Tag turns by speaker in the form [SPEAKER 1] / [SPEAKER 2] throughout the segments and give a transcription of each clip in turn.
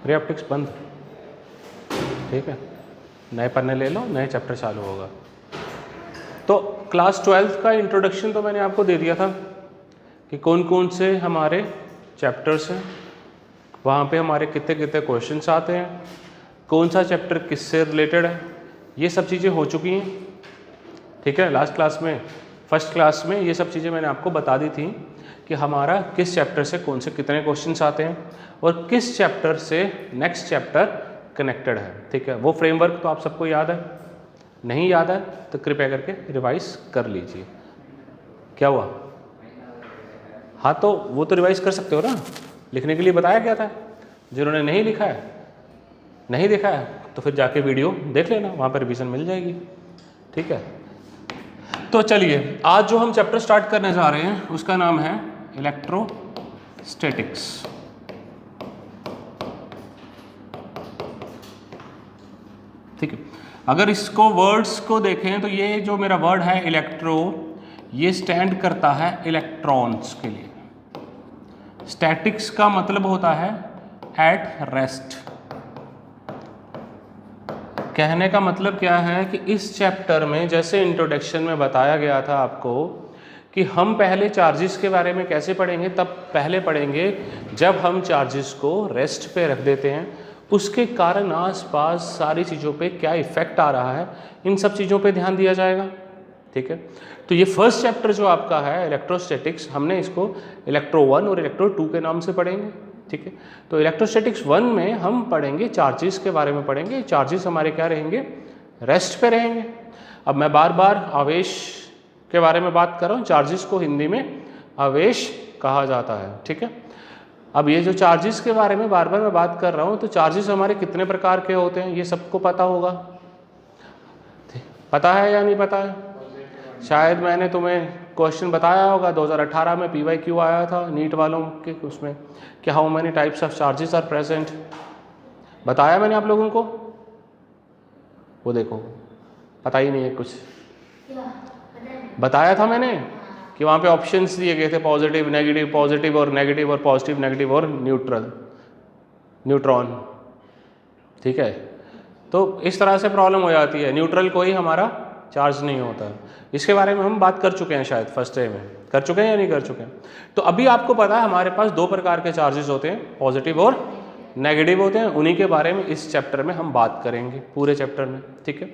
[SPEAKER 1] Ray optics बंद, ठीक है, नए पन्ने ले लो, नए चैप्टर चालू होगा। तो क्लास 12th का इंट्रोडक्शन तो मैंने आपको दे दिया था कि कौन कौन से हमारे चैप्टर्स हैं, वहाँ पे हमारे कितने कितने क्वेश्चंस आते हैं, कौन सा चैप्टर किससे रिलेटेड है, ये सब चीज़ें हो चुकी हैं, ठीक है। लास्ट क्लास में, फर्स्ट क्लास में ये सब चीज़ें मैंने आपको बता दी थी कि हमारा किस चैप्टर से कौन से कितने क्वेश्चंस आते हैं और किस चैप्टर से नेक्स्ट चैप्टर कनेक्टेड है, ठीक है। वो फ्रेमवर्क तो आप सबको याद है, नहीं याद है तो कृपया करके रिवाइज कर लीजिए। क्या हुआ? हाँ तो वो तो रिवाइज कर सकते हो ना, लिखने के लिए बताया गया था। जिन्होंने नहीं लिखा है, नहीं देखा है, तो फिर जाके वीडियो देख लेना, वहाँ पर रिवीजन मिल जाएगी, ठीक है। तो चलिए आज जो हम चैप्टर स्टार्ट करने जा रहे हैं उसका नाम है इलेक्ट्रोस्टैटिक्स। ठीक है, अगर इसको वर्ड्स को देखें तो ये जो मेरा वर्ड है इलेक्ट्रो, ये स्टैंड करता है इलेक्ट्रॉन्स के लिए। स्टैटिक्स का मतलब होता है एट रेस्ट। कहने का मतलब क्या है कि इस चैप्टर में जैसे इंट्रोडक्शन में बताया गया था आपको कि हम पहले चार्जेस के बारे में कैसे पढ़ेंगे, तब पहले पढ़ेंगे जब हम चार्जेस को रेस्ट पे रख देते हैं, उसके कारण आसपास सारी चीज़ों पे क्या इफेक्ट आ रहा है, इन सब चीज़ों पे ध्यान दिया जाएगा, ठीक है। तो ये फर्स्ट चैप्टर जो आपका है इलेक्ट्रोस्टैटिक्स, हमने इसको इलेक्ट्रो 1 और इलेक्ट्रो 2 के नाम से पढ़ेंगे, ठीक है। तो इलेक्ट्रोस्टैटिक्स 1 में हम पढ़ेंगे चार्जेस के बारे में पढ़ेंगे। चार्जेस हमारे क्या रहेंगे? रेस्ट पे रहेंगे। अब मैं बार बार आवेश के बारे में बात कर रहा हूँ, चार्जेस को हिंदी में आवेश कहा जाता है, ठीक है। अब ये जो चार्जेस के बारे में बार बार मैं बात कर रहा हूँ, तो चार्जेस हमारे कितने प्रकार के होते हैं ये सबको पता होगा, पता है या नहीं पता है? शायद मैंने तुम्हें क्वेश्चन बताया होगा, 2018 में PYQ आया था नीट वालों के, उसमें कि how many types of charges are present, बताया मैंने आप लोगों को? वो देखो पता ही नहीं है कुछ, बताया था मैंने कि वहाँ पे ऑप्शंस दिए गए थे, पॉजिटिव और नेगेटिव और पॉजिटिव नेगेटिव और न्यूट्रॉन, ठीक है। तो इस तरह से प्रॉब्लम हो जाती है, न्यूट्रल कोई हमारा चार्ज नहीं होता। इसके बारे में हम बात कर चुके हैं, शायद फर्स्ट डे में कर चुके हैं या नहीं कर चुके हैं। तो अभी आपको पता है हमारे पास दो प्रकार के चार्जेस होते हैं, पॉजिटिव और नेगेटिव होते हैं, उन्हीं के बारे में इस चैप्टर में हम बात करेंगे, पूरे चैप्टर में, ठीक है।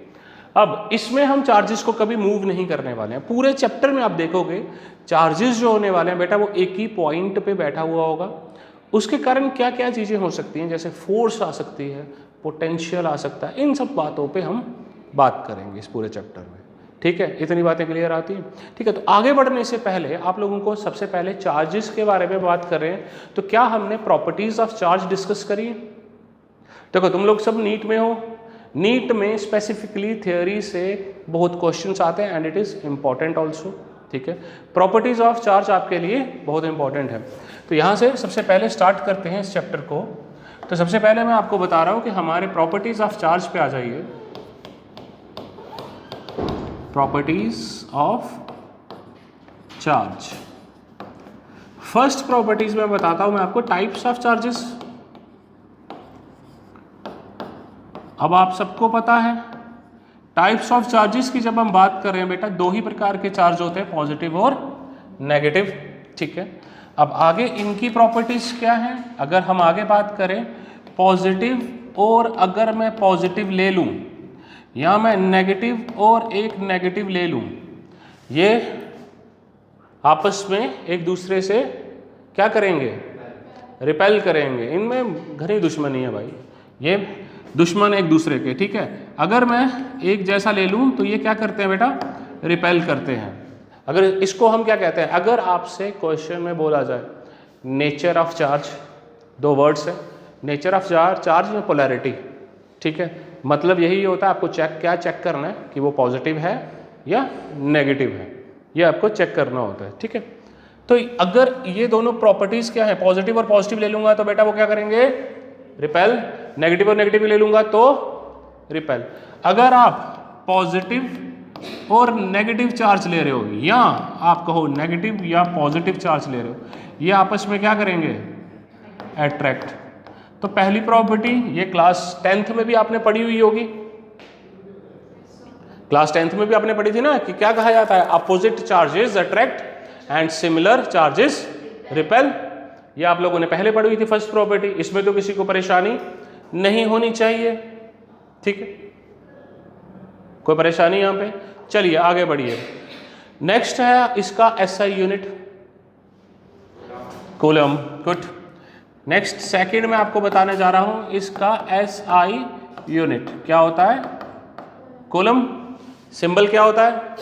[SPEAKER 1] अब इसमें हम चार्जेस को कभी मूव नहीं करने वाले हैं। पूरे चैप्टर में आप देखोगे चार्जेस जो होने वाले हैं बेटा, वो एक ही पॉइंट पे बैठा हुआ होगा। उसके कारण क्या क्या चीज़ें हो सकती हैं, जैसे फोर्स आ सकती है, पोटेंशियल आ सकता है, इन सब बातों पे हम बात करेंगे इस पूरे चैप्टर में, ठीक है। इतनी बातें क्लियर आती हैं, ठीक है। तो आगे बढ़ने से पहले आप लोगों को सबसे पहले चार्जेस के बारे में बात कर रहे हैं, तो क्या हमने प्रॉपर्टीज ऑफ चार्ज डिस्कस करी है? देखो तुम लोग सब नीट में हो, नीट में स्पेसिफिकली थ्योरी से बहुत क्वेश्चंस आते हैं and it is important also, ठीक है। प्रॉपर्टीज ऑफ चार्ज आपके लिए बहुत इंपॉर्टेंट है। तो यहाँ से सबसे पहले स्टार्ट करते हैं इस चैप्टर को। तो सबसे पहले मैं आपको बता रहा हूँ कि हमारे प्रॉपर्टीज ऑफ चार्ज पे आ जाइए। Properties of charge, first properties में बताता हूं मैं आपको टाइप्स ऑफ चार्जेस। अब आप सबको पता है टाइप्स ऑफ चार्जेस की जब हम बात कर रहे हैं बेटा, दो ही प्रकार के चार्ज होते हैं, पॉजिटिव और नेगेटिव, ठीक है। अब आगे इनकी प्रॉपर्टीज क्या हैं, अगर हम आगे बात करें पॉजिटिव, और अगर मैं पॉजिटिव ले लूं या मैं नेगेटिव और एक नेगेटिव ले लूं, ये आपस में एक दूसरे से क्या करेंगे? रिपेल करेंगे। इनमें घनी दुश्मनी है भाई, ये दुश्मन एक दूसरे के, ठीक है। अगर मैं एक जैसा ले लूं तो ये क्या करते हैं बेटा? रिपेल करते हैं। अगर इसको हम क्या कहते हैं, अगर आपसे क्वेश्चन में बोला जाए नेचर ऑफ चार्ज, दो वर्ड्स है, नेचर ऑफ चार्ज में पोलैरिटी, ठीक है। मतलब यही होता है, आपको क्या चेक करना है कि वो पॉजिटिव है या नेगेटिव है, ये आपको चेक करना होता है, ठीक है। तो अगर ये दोनों प्रॉपर्टीज क्या है, पॉजिटिव और पॉजिटिव ले लूंगा तो बेटा वो क्या करेंगे? रिपेल। नेगेटिव और नेगेटिव ले लूंगा तो रिपेल। अगर आप पॉजिटिव और नेगेटिव चार्ज ले रहे हो, या आप कहो नेगेटिव या पॉजिटिव चार्ज ले रहे हो, ये आपस में क्या करेंगे? अट्रैक्ट। तो पहली प्रॉपर्टी ये क्लास 10th में भी आपने पढ़ी हुई होगी, क्लास 10th में भी आपने पढ़ी थी ना, कि क्या कहा जाता है, opposite charges attract and similar charges repel. ये आप लोगों ने पहले पढ़ी हुई थी फर्स्ट प्रॉपर्टी, इसमें तो किसी को परेशानी नहीं होनी चाहिए, ठीक है, कोई परेशानी यहाँ पे। चलिए आगे बढ़िए। नेक्स्ट है इसका SI unit, coulomb. Good. Next second में आपको बताने जा रहा हूं इसका एसआई यूनिट क्या होता है, कूलम। सिंबल क्या होता है,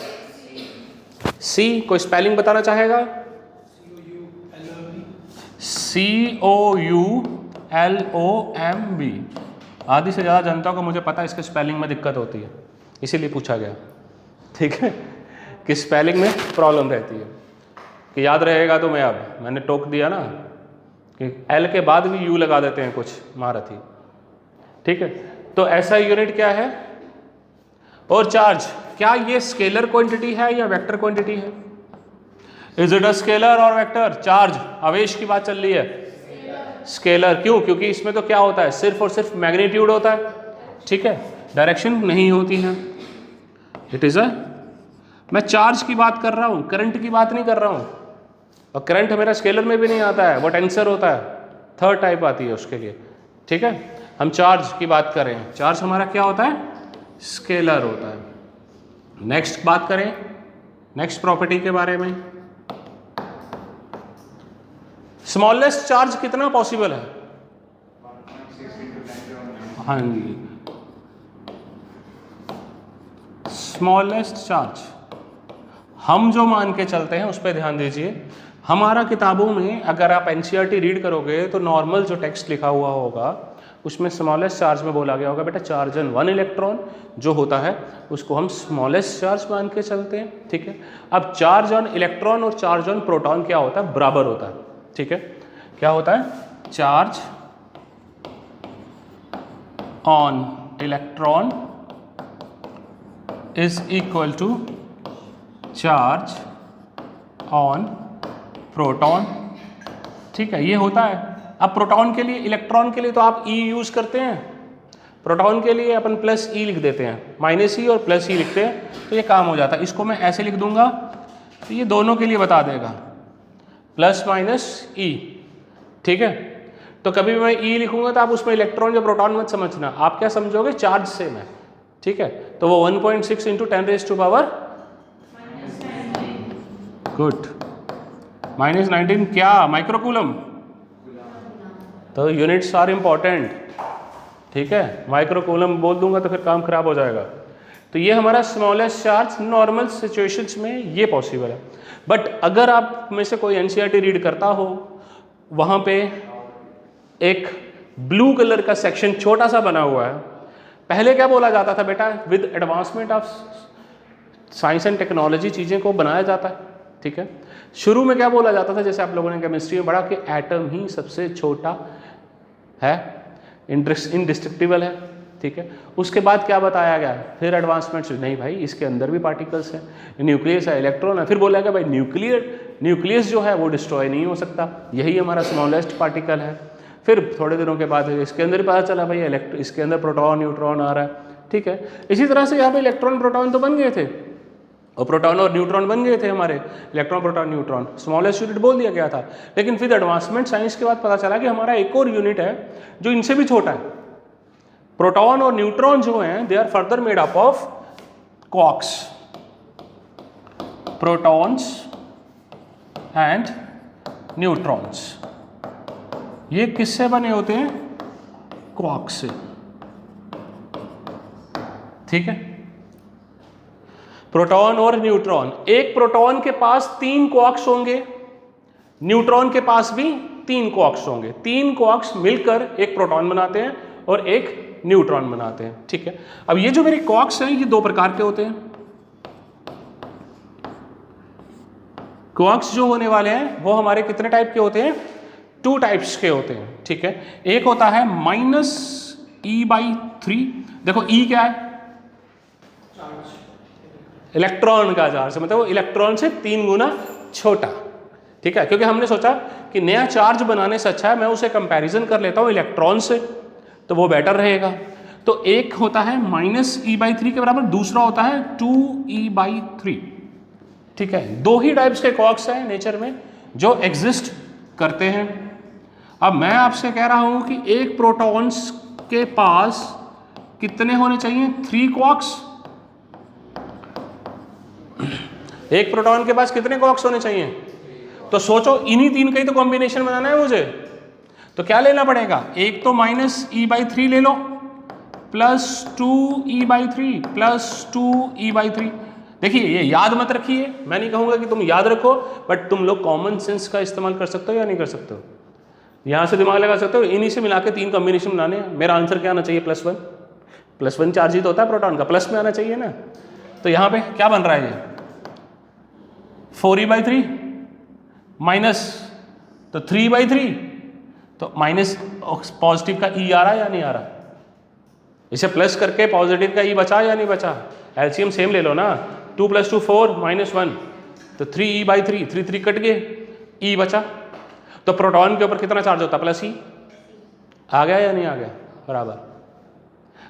[SPEAKER 1] सी। कोई स्पेलिंग बताना चाहेगा, COULOMB। आधी से ज़्यादा जनता को मुझे पता है इसके स्पेलिंग में दिक्कत होती है, इसीलिए पूछा गया, ठीक है, कि स्पेलिंग में प्रॉब्लम रहती है, कि याद रहेगा तो मैंने टोक दिया ना कि एल के बाद भी यू लगा देते हैं कुछ महारथी, ठीक है। तो ऐसा यूनिट क्या है, और चार्ज, क्या ये स्केलर क्वांटिटी है या वेक्टर क्वांटिटी है, इज इट अ स्केलर और वेक्टर। चार्ज आवेश की बात चल रही है, स्केलर। क्यों, क्योंकि इसमें तो क्या होता है, सिर्फ और सिर्फ मैग्नीट्यूड होता है, ठीक है, डायरेक्शन नहीं होती है। इट इज अ, मैं चार्ज की बात कर रहा हूं, करंट की बात नहीं कर रहा हूं, और करंट मेरा स्केलर में भी नहीं आता है, वो टेंसर होता है, थर्ड टाइप आती है उसके लिए, ठीक है। हम चार्ज की बात करें, चार्ज हमारा क्या होता है, स्केलर होता है। नेक्स्ट बात करें नेक्स्ट प्रॉपर्टी के बारे में, स्मॉलेस्ट चार्ज कितना पॉसिबल है, हाँ जी, स्मॉलेस्ट चार्ज हम जो मान के चलते हैं उस पर ध्यान दीजिए। हमारा किताबों में अगर आप एनसीईआरटी रीड करोगे तो नॉर्मल जो टेक्स्ट लिखा हुआ होगा उसमें स्मॉलेस्ट चार्ज में बोला गया होगा बेटा चार्ज ऑन 1 इलेक्ट्रॉन जो होता है उसको हम स्मॉलेस्ट चार्ज मान के चलते हैं, ठीक है। अब चार्ज ऑन इलेक्ट्रॉन और चार्ज ऑन प्रोटॉन क्या होता है, बराबर होता है, ठीक है। क्या होता है, charge on electron is equal to charge on proton, ठीक है, ये होता है। अब प्रोटॉन के लिए, इलेक्ट्रॉन के लिए तो आप E यूज़ करते हैं, प्रोटॉन के लिए अपन प्लस E लिख देते हैं, माइनस E और प्लस E लिखते हैं, तो ये काम हो जाता है। इसको मैं ऐसे लिख दूंगा तो ये दोनों के लिए बता देगा, प्लस माइनस E, ठीक है। तो कभी भी मैं E लिखूंगा तो आप उसमें इलेक्ट्रॉन या प्रोटॉन मत समझना, आप क्या समझोगे, चार्ज सेम है, ठीक है। तो वो 1.6 इंटू 10⁻⁻, गुड, -19 क्या, माइक्रोकूलम। तो यूनिट्स आर इंपॉर्टेंट, ठीक है, माइक्रोकूलम बोल दूंगा तो फिर काम खराब हो जाएगा। तो ये हमारा स्मॉलेस्ट चार्ज नॉर्मल सिचुएशंस में ये पॉसिबल है। बट अगर आप में से कोई एनसीईआरटी रीड करता हो, वहाँ पे एक ब्लू कलर का सेक्शन छोटा सा बना हुआ है। पहले क्या बोला जाता था बेटा, with advancement of science and technology चीज़ें को बनाया जाता है, ठीक है। शुरू में क्या बोला जाता था, जैसे आप लोगों ने केमिस्ट्री में पढ़ा कि एटम ही सबसे छोटा है, इनडिस्ट्रक्टिबल है, ठीक है। उसके बाद क्या बताया गया, फिर एडवांसमेंट्स, नहीं भाई इसके अंदर भी पार्टिकल्स हैं, न्यूक्लियस है, इलेक्ट्रॉन है, फिर बोला गया भाई न्यूक्लियस जो है वो डिस्ट्रॉय नहीं हो सकता, यही हमारा स्मॉलेस्ट पार्टिकल है। फिर थोड़े दिनों के बाद इसके अंदर पता चला भाई इसके अंदर प्रोटॉन न्यूट्रॉन आ रहा है, ठीक है। इसी तरह से यहाँ पे इलेक्ट्रॉन प्रोटॉन तो बन गए थे, और प्रोटॉन और न्यूट्रॉन बन गए थे हमारे, electron proton neutron, smallest unit बोल दिया गया था। लेकिन फिर एडवांसमेंट साइंस के बाद पता चला कि हमारा एक और यूनिट है जो इनसे भी छोटा है। प्रोटॉन और न्यूट्रॉन जो हैं they are further made up of quarks, protons and neutrons. ये किससे बने होते हैं, क्वार्क से, ठीक है। प्रोटॉन और न्यूट्रॉन, एक प्रोटॉन के पास 3 क्वार्क्स होंगे, न्यूट्रॉन के पास भी 3 क्वार्क्स होंगे। 3 क्वार्क्स मिलकर एक प्रोटॉन बनाते हैं और एक न्यूट्रॉन बनाते हैं, ठीक है। अब ये जो मेरे क्वार्क्स हैं ये 2 प्रकार के होते हैं। क्वार्क्स जो होने वाले हैं वो हमारे कितने टाइप के होते हैं, 2 टाइप्स के होते हैं, ठीक है। एक होता है -E/3, देखो E क्या है, इलेक्ट्रॉन का चार्ज, मतलब वो इलेक्ट्रॉन से 3 गुना छोटा, ठीक है, क्योंकि हमने सोचा कि नया चार्ज बनाने से अच्छा है मैं उसे कंपैरिजन कर लेता हूँ इलेक्ट्रॉन से, तो वो बेटर रहेगा। तो एक होता है -e/3 के बराबर, दूसरा होता है 2e/3। ठीक है, दो ही टाइप्स के क्वार्क्स हैं नेचर में जो एग्जिस्ट करते हैं। अब मैं आपसे कह रहा हूं कि एक प्रोटॉन्स के पास कितने होने चाहिए? 3 क्वार्क्स। एक प्रोटॉन के पास कितने क्वार्क्स होने चाहिए? तो सोचो इन्हीं 3 का ही तो कॉम्बिनेशन बनाना है मुझे, तो क्या लेना पड़ेगा? एक तो -e/3 ले लो प्लस 2e/3 प्लस 2e/3। देखिए ये याद मत रखिए, मैं नहीं कहूंगा कि तुम याद रखो, बट तुम लोग कॉमन सेंस का इस्तेमाल कर सकते हो या नहीं कर सकते हो? यहां से दिमाग लगा सकते हो, इन्हीं से मिला के 3 कॉम्बिनेशन बनाने हैं। मेरा आंसर क्या आना चाहिए? +1 चार्ज ही तो होता है प्रोटॉन का, प्लस में आना चाहिए ना। तो यहां पे क्या बन रहा है? ये 4e/3 माइनस तो 3/3, तो माइनस पॉजिटिव का ई आ रहा है या नहीं आ रहा? इसे प्लस करके पॉजिटिव का ई बचा या नहीं बचा? एलसीएम सेम ले लो ना, 2 + 2 4 -1, तो 3e/3, 3 कट गए, ई बचा। तो प्रोटॉन के ऊपर कितना चार्ज होता? +e। आ गया या नहीं आ गया? बराबर।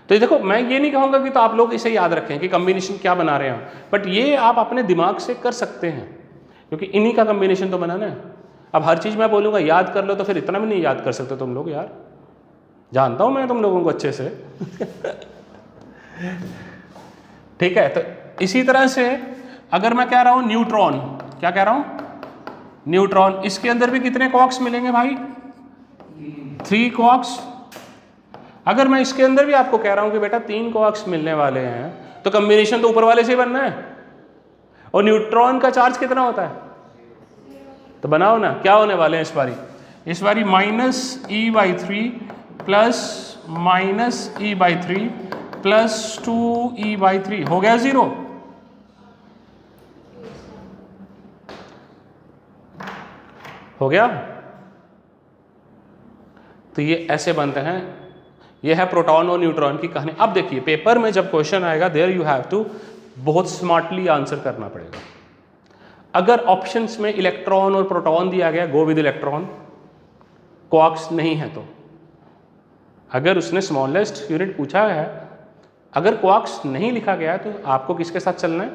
[SPEAKER 1] तो ये देखो, मैं ये नहीं कहूँगा कि तो आप लोग इसे याद रखें कि कॉम्बिनेशन क्या बना रहे हैं, बट ये आप अपने दिमाग से कर सकते हैं, क्योंकि इन्हीं का कॉम्बिनेशन तो बनाना है। अब हर चीज़ मैं बोलूँगा याद कर लो, तो फिर इतना भी नहीं याद कर सकते तुम लोग यार, जानता हूँ मैं तुम लोगों को अच्छे से। ठीक है, तो इसी तरह से अगर मैं कह रहा हूँ न्यूट्रॉन, क्या कह रहा हूँ? न्यूट्रॉन, इसके अंदर भी कितने क्वार्क्स मिलेंगे भाई? 3 क्वार्क्स। अगर मैं इसके अंदर भी आपको कह रहा हूँ कि बेटा 3 क्वार्क्स मिलने वाले हैं, तो कॉम्बिनेशन तो ऊपर वाले से ही बनना है। और न्यूट्रॉन का चार्ज कितना होता है? तो बनाओ ना, क्या होने वाले हैं इस बारी? इस बारी -e/3 plus -e/3 plus 2e/3 हो गया 0। हो गया। तो ये ऐसे बनते हैं, ये है प्रोटॉन और न्यूट्रॉन की कहानी। अब देखिए पेपर में जब क्वेश्चन आएगा, देयर यू हैव टू बहुत स्मार्टली आंसर करना पड़ेगा। अगर ऑप्शंस में इलेक्ट्रॉन और प्रोटॉन दिया गया, गो विद इलेक्ट्रॉन, क्वार्क्स नहीं है तो। अगर उसने स्मॉलेस्ट यूनिट पूछा है, अगर क्वार्क्स नहीं लिखा गया है, तो आपको किसके साथ चलना है?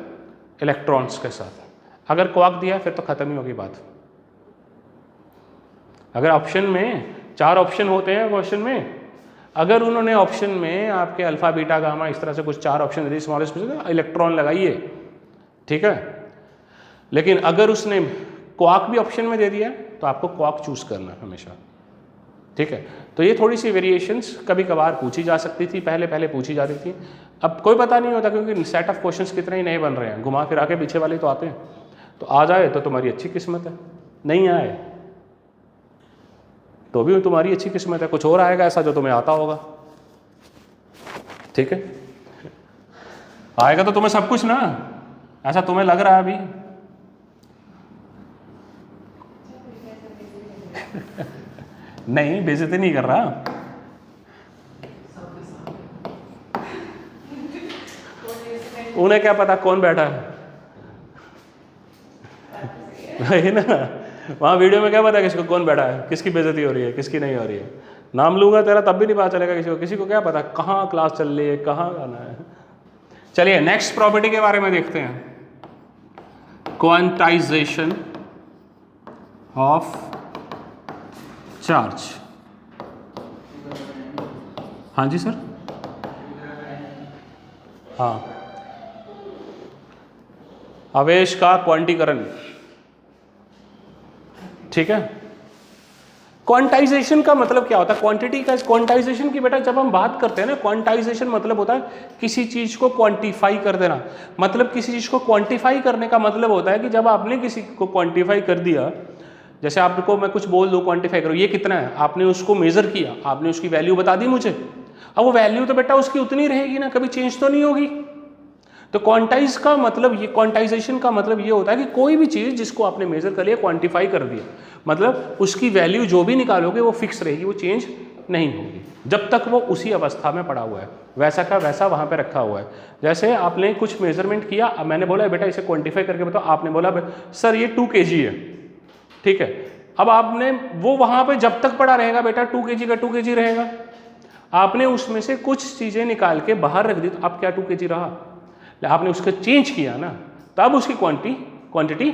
[SPEAKER 1] इलेक्ट्रॉन्स के साथ। अगर क्वार्क दिया है फिर तो खत्म ही होगी बात। अगर ऑप्शन में 4 ऑप्शन होते हैं क्वेश्चन में, अगर उन्होंने ऑप्शन में आपके अल्फा बीटा गामा इस तरह से कुछ 4 ऑप्शन दे, स्मॉलेस्ट इलेक्ट्रॉन लगाइए, ठीक है। लेकिन अगर उसने क्वार्क भी ऑप्शन में दे दिया तो आपको क्वार्क चूज करना है हमेशा, ठीक है। तो ये थोड़ी सी वेरिएशंस कभी कभार पूछी जा सकती थी, पहले पूछी जाती थी। अब कोई पता नहीं होता, क्योंकि सेट ऑफ क्वेश्चंस कितने ही नए बन रहे हैं, घुमा फिरा के पीछे वाले तो आते हैं। तो आ जाए तो तुम्हारी अच्छी किस्मत है, नहीं आए तो भी तुम्हारी अच्छी किस्मत है, कुछ और आएगा ऐसा जो तुम्हें आता होगा, ठीक है। आएगा तो तुम्हें सब कुछ ना, ऐसा तुम्हें लग रहा है अभी। नहीं, बेइज्जती नहीं कर रहा। उन्हें क्या पता कौन बैठा है, वही ना, वहां वीडियो में क्या पता किसको कौन बैठा है, किसकी बेइज्जती हो रही है, किसकी नहीं हो रही है। नाम लूंगा तेरा तब भी नहीं पता चलेगा किसी को क्या पता कहाँ क्लास चल रही है, कहाँ आना है। चलिए नेक्स्ट प्रॉपर्टी के बारे में देखते हैं, क्वांटाइजेशन ऑफ चार्ज। हाँ जी सर, हाँ, आवेश का क्वांटीकरण, ठीक है। क्वांटाइजेशन का मतलब क्या होता है? क्वांटिटी का क्वांटाइजेशन की बेटा जब हम बात करते हैं ना, क्वांटाइजेशन मतलब होता है किसी चीज को क्वांटिफाई कर देना। मतलब किसी चीज को क्वांटिफाई करने का मतलब होता है कि जब आपने किसी को क्वांटिफाई कर दिया, जैसे आपको मैं कुछ बोल दूं क्वांटिफाई करो, ये कितना है, आपने उसको मेजर किया, आपने उसकी वैल्यू बता दी मुझे। अब वो वैल्यू तो बेटा उसकी उतनी रहेगी ना, कभी चेंज तो नहीं होगी। तो क्वांटाइज का मतलब ये, क्वांटाइजेशन का मतलब ये होता है कि कोई भी चीज़ जिसको आपने मेजर कर लिया, क्वांटिफाई कर दिया, मतलब उसकी वैल्यू जो भी निकालोगे वो फिक्स रहेगी, वो चेंज नहीं होगी जब तक वो उसी अवस्था में पड़ा हुआ है, वैसा का वैसा वहाँ पे रखा हुआ है। जैसे आपने कुछ मेजरमेंट किया, अब मैंने बोला बेटा इसे क्वांटिफाई करके बताओ, आपने बोला सर ये 2 kg है, ठीक है। अब आपने वो वहां पे जब तक पड़ा रहेगा बेटा 2 kg का 2 kg रहेगा, आपने उसमें से कुछ चीजें निकाल के बाहर रख दी तो अब क्या 2 kg रहा, आपने उसको चेंज किया ना, तब उसकी क्वांटिटी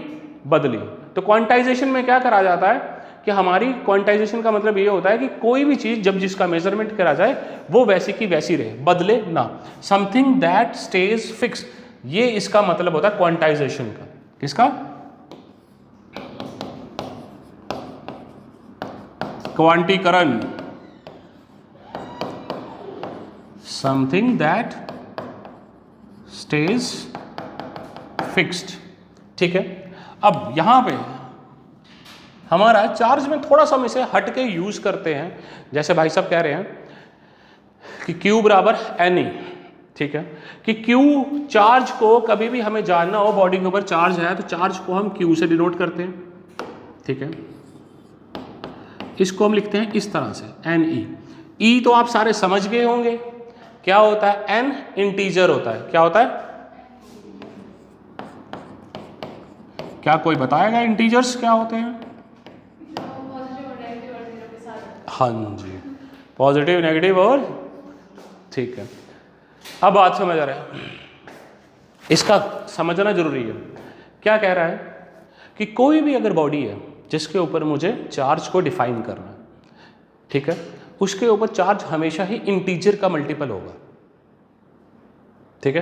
[SPEAKER 1] बदली। तो क्वांटाइजेशन में क्या करा जाता है कि हमारी क्वांटाइजेशन का मतलब ये होता है कि कोई भी चीज जब जिसका मेजरमेंट करा जाए वो वैसी की वैसी रहे, बदले ना, समथिंग दैट स्टेज फिक्स, ये इसका मतलब होता है क्वांटाइजेशन का। किसका? क्वांटीकरण, समथिंग दैट स्टेज फिक्स्ड। ठीक है। अब यहां पे हमारा चार्ज में थोड़ा सा हम इसे हट के यूज करते हैं, जैसे भाई साहब कह रहे हैं कि Q बराबर NE, ठीक है, कि Q चार्ज को कभी भी हमें जानना हो बॉडी के ऊपर चार्ज है तो चार्ज को हम Q से डिनोट करते हैं, ठीक है। इसको हम लिखते हैं इस तरह से NE। E तो आप सारे समझ गए होंगे क्या होता है, N इंटीजर होता है। क्या होता है? क्या कोई बताएगा इंटीजर्स क्या होते हैं? हाँ जी, पॉजिटिव नेगेटिव और, ठीक है। अब बात समझ आ रहा है, इसका समझना जरूरी है। क्या कह रहा है कि कोई भी अगर बॉडी है जिसके ऊपर मुझे चार्ज को डिफाइन करना है, ठीक है, उसके ऊपर चार्ज हमेशा ही इंटीजर का मल्टीपल होगा, ठीक है।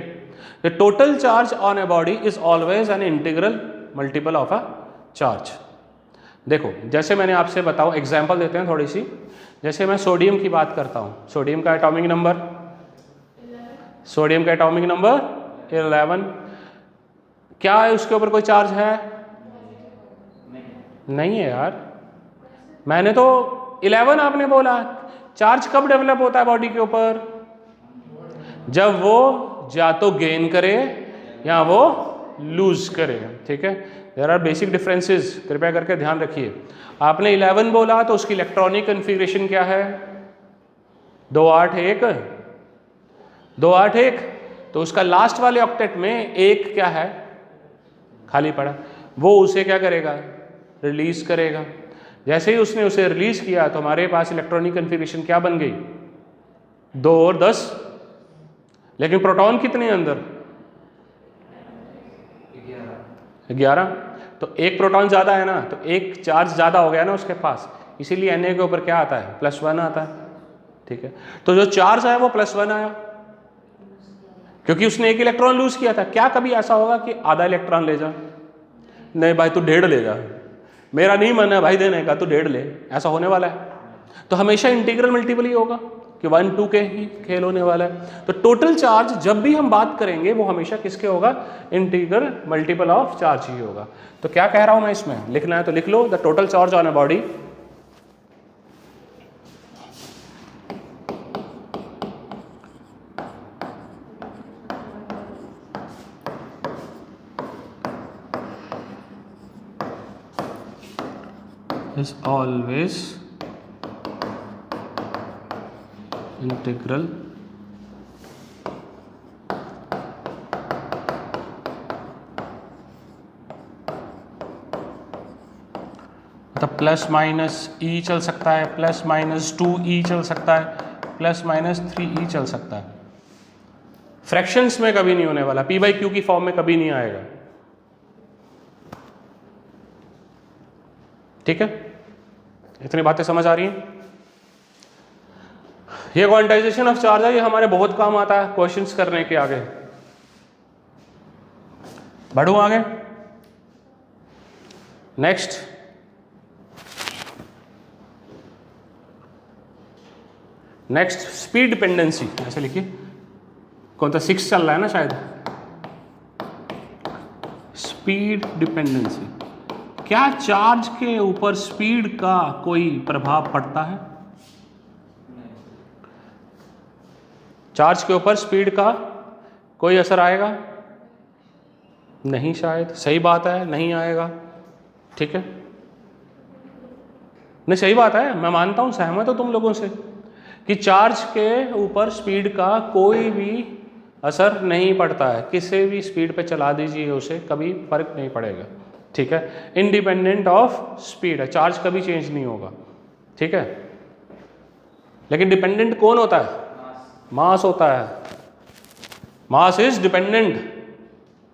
[SPEAKER 1] The total charge on a body is always an integral multiple of a charge. देखो जैसे मैंने आपसे बताओ, एग्जांपल देते हैं थोड़ी सी। जैसे मैं सोडियम की बात करता हूँ, सोडियम का एटॉमिक नंबर 11। क्या है उसके ऊपर कोई चार्ज है? नहीं है यार, मैंने तो 11 आपने बोला। चार्ज कब डेवलप होता है बॉडी के ऊपर? जब वो या तो गेन करे या वो लूज करे, ठीक है। देयर आर बेसिक डिफरेंसेस, कृपया करके ध्यान रखिए। आपने 11 बोला तो उसकी इलेक्ट्रॉनिक कन्फिग्रेशन क्या है? 281 तो उसका लास्ट वाले ऑक्टेट में एक क्या है? खाली पड़ा। वो उसे क्या करेगा? रिलीज करेगा। जैसे ही उसने उसे रिलीज किया तो हमारे पास इलेक्ट्रॉनिक कन्फिग्रेशन क्या बन गई? 2 और 10। लेकिन प्रोटॉन कितने अंदर? 11। तो एक प्रोटॉन ज्यादा है ना, तो एक चार्ज ज्यादा हो गया ना उसके पास, इसीलिए Na के ऊपर क्या आता है? +1 आता है, ठीक है। तो जो चार्ज आया वो +1 आया क्योंकि उसने एक इलेक्ट्रॉन लूज किया था। क्या कभी ऐसा होगा कि आधा इलेक्ट्रॉन ले जा? नहीं भाई तू 1.5 ले जा, मेरा नहीं मन है भाई देने का, तू 1.5 ले, ऐसा होने वाला है? तो हमेशा इंटीग्रल मल्टीपल ही होगा कि 1 2 के ही खेल होने वाला है। तो टोटल चार्ज जब भी हम बात करेंगे वो हमेशा किसके होगा? इंटीग्रल मल्टीपल ऑफ चार्ज ही होगा। तो क्या कह रहा हूं मैं इसमें? लिखना है तो लिख लो, the total charge on a body is always integral मतलब ±E चल सकता है, ±2E चल सकता है, ±3E चल सकता है। फ्रैक्शंस में कभी नहीं होने वाला, P/Q की फॉर्म में कभी नहीं आएगा, ठीक है। इतनी बातें समझ आ रही हैं? ये क्वांटाइजेशन ऑफ चार्ज है, ये हमारे बहुत काम आता है क्वेश्चंस करने के। आगे बढ़ो, आगे नेक्स्ट स्पीड डिपेंडेंसी। ऐसे लिखिए, कौन सा 6 चल रहा है ना शायद। स्पीड डिपेंडेंसी, क्या चार्ज के ऊपर स्पीड का कोई प्रभाव पड़ता है? चार्ज के ऊपर स्पीड का कोई असर आएगा? नहीं, शायद। सही बात है, नहीं आएगा, ठीक है। नहीं, सही बात है, मैं मानता हूं, सहमत हो तुम लोगों से कि चार्ज के ऊपर स्पीड का कोई भी असर नहीं पड़ता है। किसी भी स्पीड पे चला दीजिए उसे, कभी फर्क नहीं पड़ेगा, ठीक है, इंडिपेंडेंट ऑफ स्पीड है, चार्ज कभी चेंज नहीं होगा, ठीक है। लेकिन डिपेंडेंट कौन होता है? मास होता है। Mass is dependent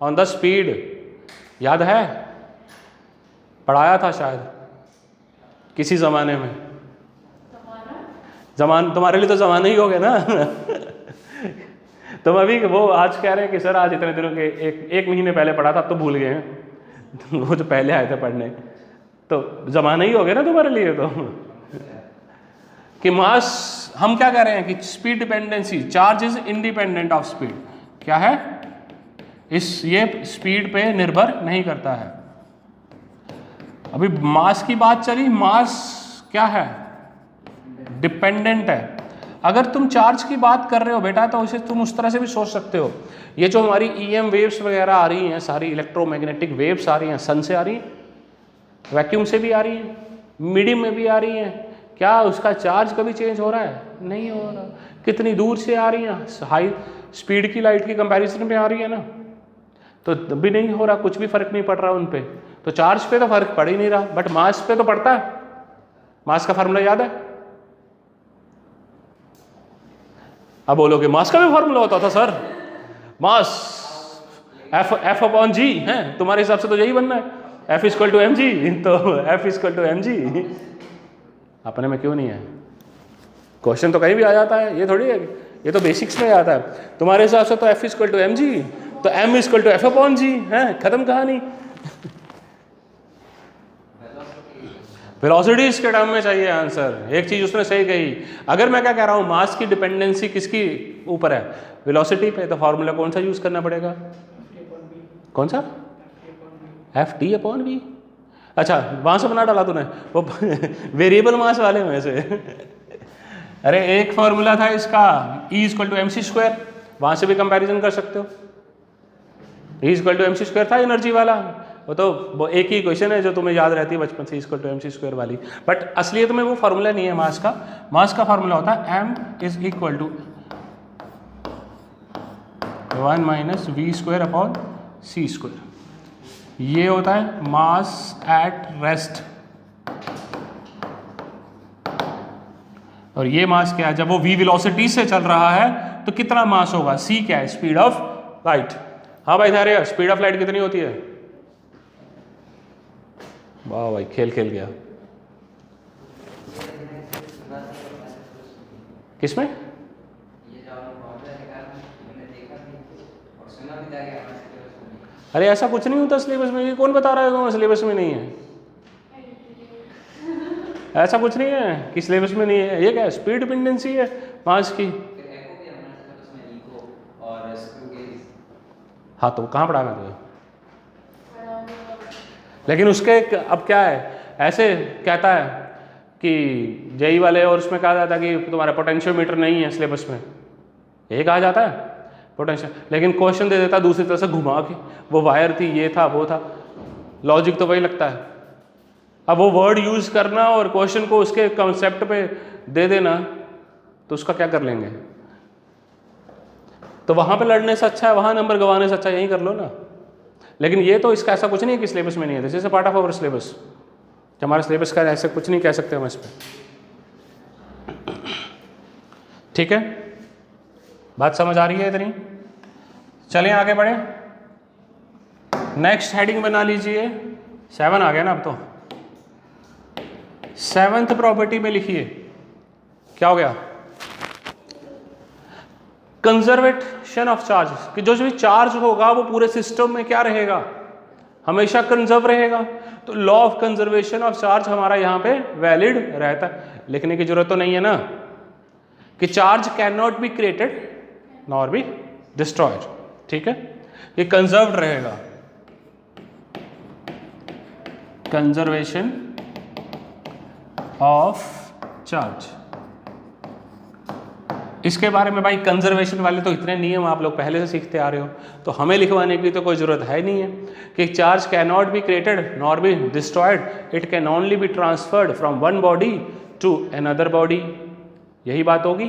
[SPEAKER 1] on the speed. याद है, पढ़ाया था शायद किसी जमाने में। जमान तुम्हारे लिए तो जमाना ही हो गया ना तुम अभी वो आज कह रहे हैं कि सर आज इतने दिनों के एक महीने पहले पढ़ा था, अब तो भूल गए हैं वो जो पहले आए थे पढ़ने, तो जमाना ही हो गया ना तुम्हारे लिए तो कि मास, हम क्या कह रहे हैं कि speed dependency, charge is independent of speed. क्या है? ये स्पीड पे निर्भर नहीं करता है। अभी मास की बात चली, मास क्या है? डिपेंडेंट है। अगर तुम चार्ज की बात कर रहे हो बेटा तो उसे तुम उस तरह से भी सोच सकते हो, ये जो हमारी EM वेव्स वगैरह आ रही हैं, सारी इलेक्ट्रोमैग्नेटिक वेव्स आ रही हैं, सन से आ रही हैं, वैक्यूम से भी आ रही हैं, मीडियम में भी आ रही हैं, क्या उसका चार्ज कभी चेंज हो रहा है? नहीं हो रहा। कितनी दूर से आ रही हैं? हाई स्पीड की लाइट की कंपैरिजन में आ रही है ना, तो भी नहीं हो रहा, कुछ भी फर्क नहीं पड़ रहा उन पे। तो चार्ज पे तो फर्क पड़ ही नहीं रहा, बट मास पे तो पड़ता है। मास का फार्मूला याद है? अब बोलोगे मास का भी फार्मूला होता था सर? मास F अपॉन G है, तुम्हारे हिसाब से तो यही बनना है, F इक्वल टू mg, तो F इक्वल टू mg। अपने में क्यों नहीं है? क्वेश्चन तो कहीं भी आ जाता है, ये थोड़ी है, ये तो बेसिक्स में आता है। तुम्हारे हिसाब से तो F इक्वल टू mg, तो m equal to F upon G है, खत्म कहानी। वेलोसिटीज के टर्म में चाहिए आंसर। एक चीज उसने सही कही, अगर मैं क्या कह रहा हूं मास की डिपेंडेंसी किसकी ऊपर है? वेलोसिटी पे, तो फॉर्मूला कौन सा यूज करना पड़ेगा? कौन सा? Ft upon v। अच्छा, वहां से बना डाला तूने वो वेरिएबल मास वाले में से अरे एक फॉर्मूला था इसका E equal to mc square, वहां से भी कंपैरिजन कर सकते हो। E equal to mc square था एनर्जी वाला, वो एक ही क्वेश्चन है जो तुम्हें याद रहती है बचपन से, इक्वल टू mc स्क्वायर वाली, बट असलियत में वो फार्मूला नहीं है मास का। मास का फार्मूला होता है m is equal to 1 minus v square upon c square. ये होता है मास एट रेस्ट, और ये मास क्या है? जब वो v वेलोसिटी से चल रहा है तो कितना मास होगा? c क्या है? Speed of light. हाँ भाई धैर्य, स्पीड ऑफ लाइट कितनी होती है? वाह भाई, खेल खेल गया। किसमें? अरे ऐसा कुछ नहीं होता सिलेबस में, ये कौन बता रहा है सिलेबस में नहीं है? ऐसा कुछ नहीं है कि सिलेबस में नहीं है। ये क्या है? स्पीड डिपेंडेंसी है मास की। हाँ तो कहाँ पढ़ा मैं तुम्हें? लेकिन उसके अब क्या है, ऐसे कहता है कि जेई वाले, और उसमें कहा जाता है कि तुम्हारा पोटेंशियोमीटर नहीं है सिलेबस में, यही कहा जाता है पोटेंशियल, लेकिन क्वेश्चन दे देता दूसरी तरह से घुमा के, वो वायर थी, ये था, वो था, लॉजिक तो वही लगता है। अब वो वर्ड यूज करना और क्वेश्चन को उसके कॉन्सेप्ट पे दे देना, तो उसका क्या कर लेंगे? तो वहां पे लड़ने से अच्छा है, वहां नंबर गंवाने से अच्छा यही कर लो ना। लेकिन ये तो इसका ऐसा कुछ नहीं है कि सिलेबस में नहीं है, this is a part of our syllabus. हमारे सिलेबस का ऐसा कुछ नहीं कह सकते हम इस पर, ठीक है? बात समझ आ रही है इतनी? चलिए आगे बढ़े। नेक्स्ट हेडिंग बना लीजिए, 7 आ गया ना अब तो। 7th प्रॉपर्टी में लिखिए, क्या हो गया? कंजर्वेशन ऑफ चार्ज, कि जो भी चार्ज होगा वो पूरे सिस्टम में क्या रहेगा? हमेशा कंजर्व रहेगा। तो law of conservation of charge हमारा यहाँ पे वैलिड रहता है। लिखने की जरूरत तो नहीं है ना कि charge can not be created nor be destroyed, ठीक है? ये कंजर्व्ड रहेगा। कंजर्वेशन ऑफ चार्ज, इसके बारे में भाई कंजर्वेशन वाले तो इतने नियम आप लोग पहले से सीखते आ रहे हो, तो हमें लिखवाने की तो कोई ज़रूरत है नहीं है कि charge can not be created nor be destroyed, it can only be transferred from one body to another body. यही बात होगी